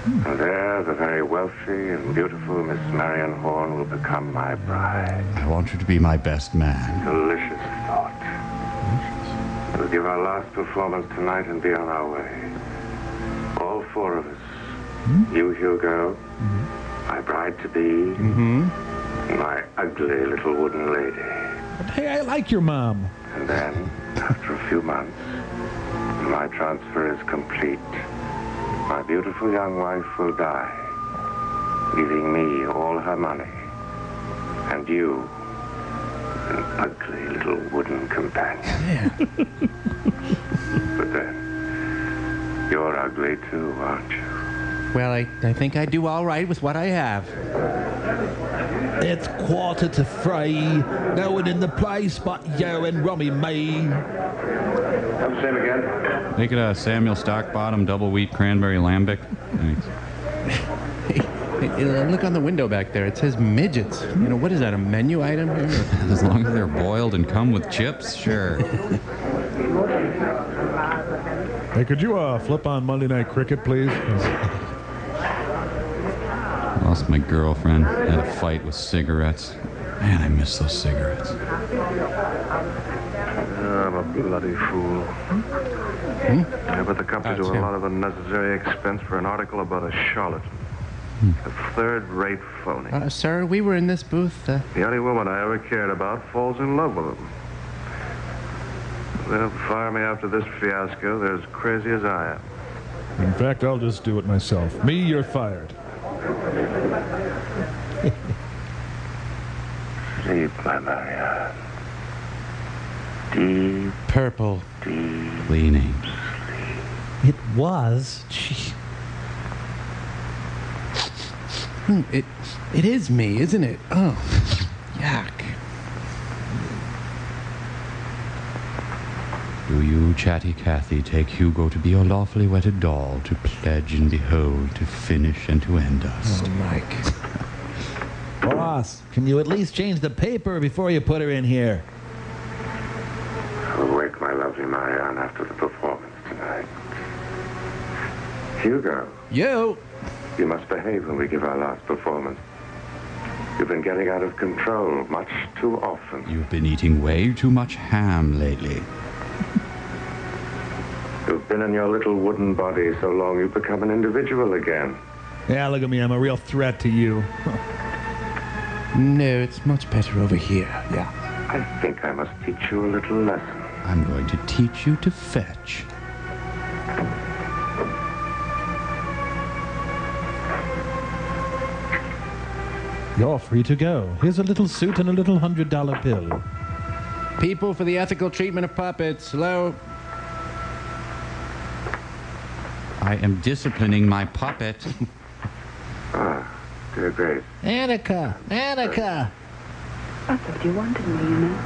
And there, the very wealthy and beautiful Miss Marion Horn will become my bride. I want you to be my best man. Delicious thought. We'll give our last performance tonight and be on our way. All four of us. You, Hugo, my bride-to-be, and my ugly little wooden lady. But hey, I like your mom. And then, after a few months, when my transfer is complete, my beautiful young wife will die, leaving me all her money, and you, an ugly little wooden companion. But then, you're ugly too, aren't you? Well, I think I do all right with what I have. It's 3:15. No one in the place but you and Rummy me. Have the same again. Make it a Samuel Stockbottom double wheat cranberry lambic. Thanks. Hey, look on the window back there. It says midgets. You know, what is that, a menu item? As long as they're boiled and come with chips, sure. Hey, could you flip on Monday Night Cricket, please? Lost my girlfriend. Had a fight with cigarettes. Man, I miss those cigarettes. I'm a bloody fool. I put the company to a lot of unnecessary expense for an article about a charlatan. A third-rate phony. Sir, we were in this booth. The only woman I ever cared about falls in love with him. They'll fire me after this fiasco. They're as crazy as I am. In fact, I'll just do it myself. Me, you're fired. Sleep, my Maria. Deep. Purple. Deep. Cleaning. It was. Gee. It is me, isn't it? Oh, yuck. Do you, chatty Cathy, take Hugo to be your lawfully wedded doll, to pledge and behold, to finish and to end us? Oh, Mike. Boss, can you at least change the paper before you put her in here? I'll wake my lovely Marianne after the performance tonight. Hugo. You must behave when we give our last performance. You've been getting out of control much too often. You've been eating way too much ham lately. You've been in your little wooden body so long you've become an individual again. Yeah, look at me. I'm a real threat to you. No, it's much better over here. Yeah. I think I must teach you a little lesson. I'm going to teach you to fetch. You're free to go. Here's a little suit and a little $100 bill. People for the ethical treatment of puppets. Hello? I am disciplining my puppet. Dear Grace. Annika! Annika! I thought you wanted me, you know.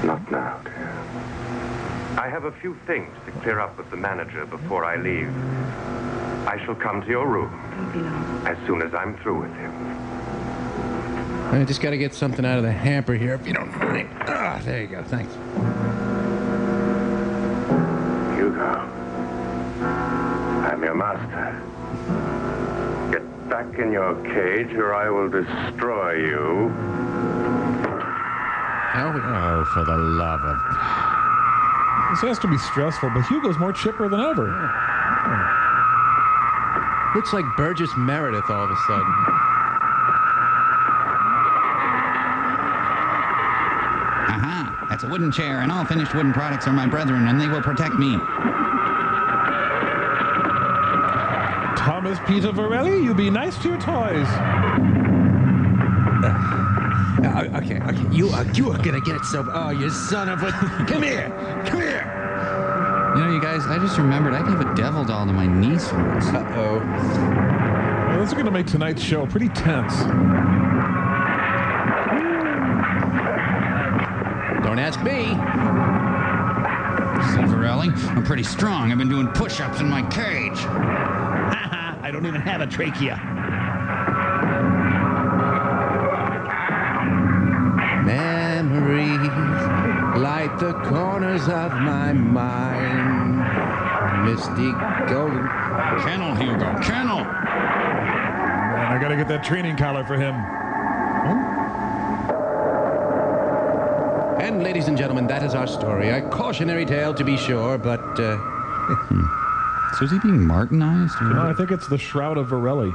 Not now, dear. I have a few things to clear up with the manager before I leave. I shall come to your room as soon as I'm through with him. I just got to get something out of the hamper here, if you don't mind. There you go. Thanks. Hugo, I'm your master. Get back in your cage or I will destroy you. Oh, for the love of... This has to be stressful, but Hugo's more chipper than ever. Looks like Burgess Meredith all of a sudden. Aha! That's a wooden chair, and all finished wooden products are my brethren, and they will protect me. Thomas Peter Varelli, you be nice to your toys. Okay. You are gonna get it so... Oh, you son of a... Come here! You know, you guys, I just remembered I gave a devil doll to my niece once. Uh-oh. Well, this is going to make tonight's show pretty tense. Don't ask me. See, Varelli, I'm pretty strong. I've been doing push-ups in my cage. I don't even have a trachea. Memories light the corners of my mind. Misty golden. Kennel, Hugo, kennel! Man, I got to get that training collar for him. And ladies and gentlemen, that is our story. A cautionary tale to be sure, but... So is he being Martinized? You know, I think it's the Shroud of Varelli.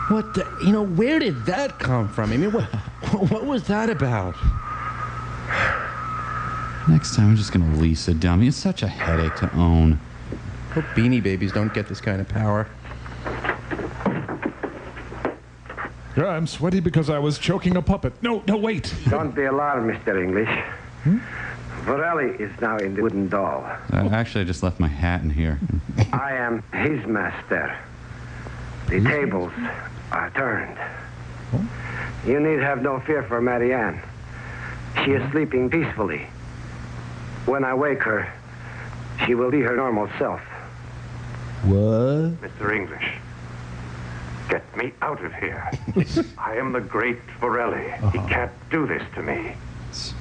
What the... You know, where did that come from? I mean, what was that about? Next time I'm just going to lease a dummy. It's such a headache to own. Hope Beanie Babies don't get this kind of power. Yeah, I'm sweaty because I was choking a puppet. No, wait. Don't be alarmed, Mr. English. Vorelli is now in the wooden doll. Actually, I just left my hat in here. I am his master. The tables are turned. You need have no fear for Marianne. She is sleeping peacefully. When I wake her, she will be her normal self. What? Mr. English, get me out of here. I am the great Vorelli. He can't do this to me. It's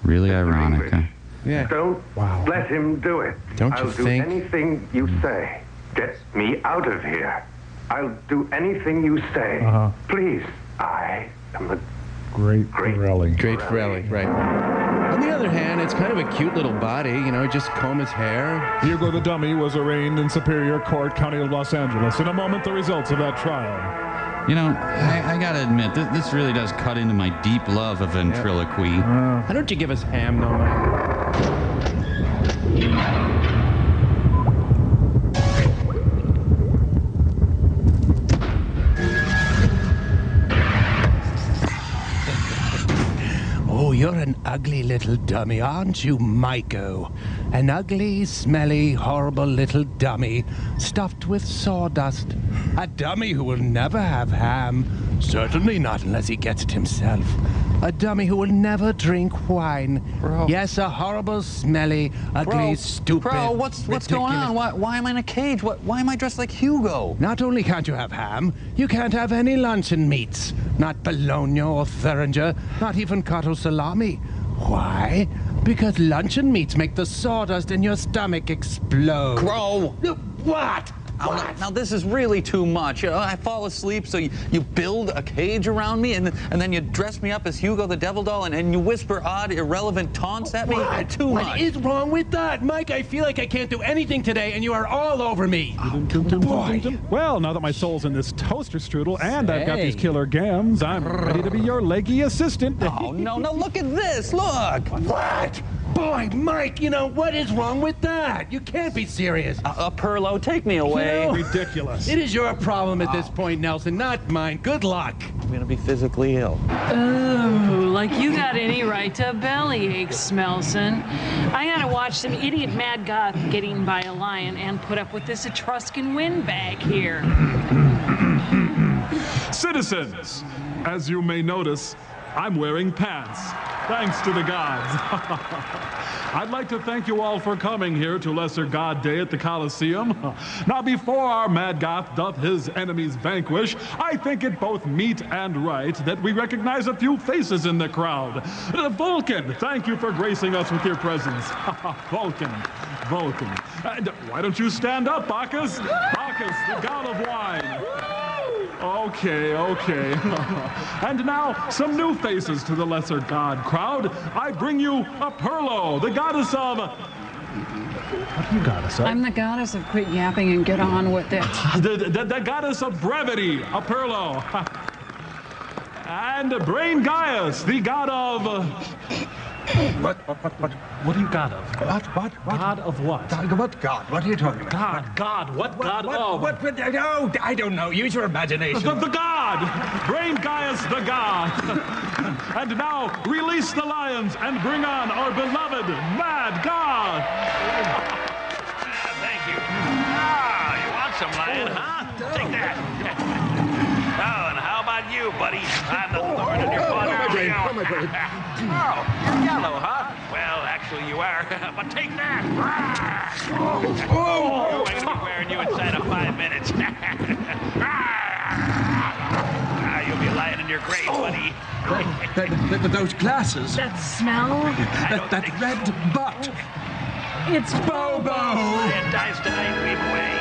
really ironic, huh? Yeah. Don't let him do it. Don't you I'll do think? anything you say. Get me out of here. I'll do anything you say. Please. I am the Great Vorelli. Great Vorelli, right. On the other hand, it's kind of a cute little body, you know, just comb his hair. Hugo the Dummy was arraigned in Superior Court, County of Los Angeles. In a moment, the results of that trial. You know, I gotta admit, this really does cut into my deep love of ventriloquy. Why don't you give us ham, though, Mike? Oh, you're an ugly little dummy, aren't you, Maiko? An ugly, smelly, horrible little dummy stuffed with sawdust. A dummy who will never have ham. Certainly not unless he gets it himself. A dummy who will never drink wine. Bro. Yes, a horrible, smelly, ugly, stupid. Bro, what's going on? Why am I in a cage? Why am I dressed like Hugo? Not only can't you have ham, you can't have any luncheon meats. Not bologna or Thuringer, not even cotto salami. Why? Because luncheon meats make the sawdust in your stomach explode. Bro! What? Now this is really too much. I fall asleep, so you build a cage around me, and then you dress me up as Hugo the Devil Doll, and you whisper odd, irrelevant taunts at me. Too much. What is wrong with that? Mike, I feel like I can't do anything today, and you are all over me. Well, now that my soul's in this toaster strudel, and I've got these killer gams, I'm ready to be your leggy assistant. Oh, no, look at this. Look. What? Boy, Mike, you know, what is wrong with that? You can't be serious. Perlo, take me away. Ridiculous. It is your problem at this point, Nelson, not mine. Good luck. I'm going to be physically ill. Oh, like you got any right to bellyache, Smelson. I gotta watch some idiot mad goth get eaten by a lion and put up with this Etruscan windbag here. Citizens, as you may notice, I'm wearing pants. Thanks to the gods. I'd like to thank you all for coming here to Lesser God Day at the Coliseum. Now, before our mad goth doth his enemies vanquish, I think it both meet and right that we recognize a few faces in the crowd. Vulcan, thank you for gracing us with your presence. Vulcan. And why don't you stand up, Bacchus? Bacchus, the god of wine. Okay. And now, some new faces to the lesser god crowd. I bring you Perlo, the goddess of... What are you goddess of? I'm the goddess of quit yapping and get on with it. The goddess of brevity, Perlo. And Brain Gaius, the god of... What are you god of? What? God of what? What God? What are you talking about? God. What god of? Oh, I don't know. Use your imagination. The god! Brain Gaius the god! And now, release the lions and bring on our beloved Mad God! Thank you. You want some lion, huh? Take that. Oh, and how about you, buddy? I'm the thorn in your butt. Oh, you're yellow, huh? Well, actually you are, but take that. I'm going to be wearing you inside of 5 minutes. You'll be lying in your grave, buddy. Those glasses. That smell? That red butt. It's Bobo! Lion dies tonight, leave away.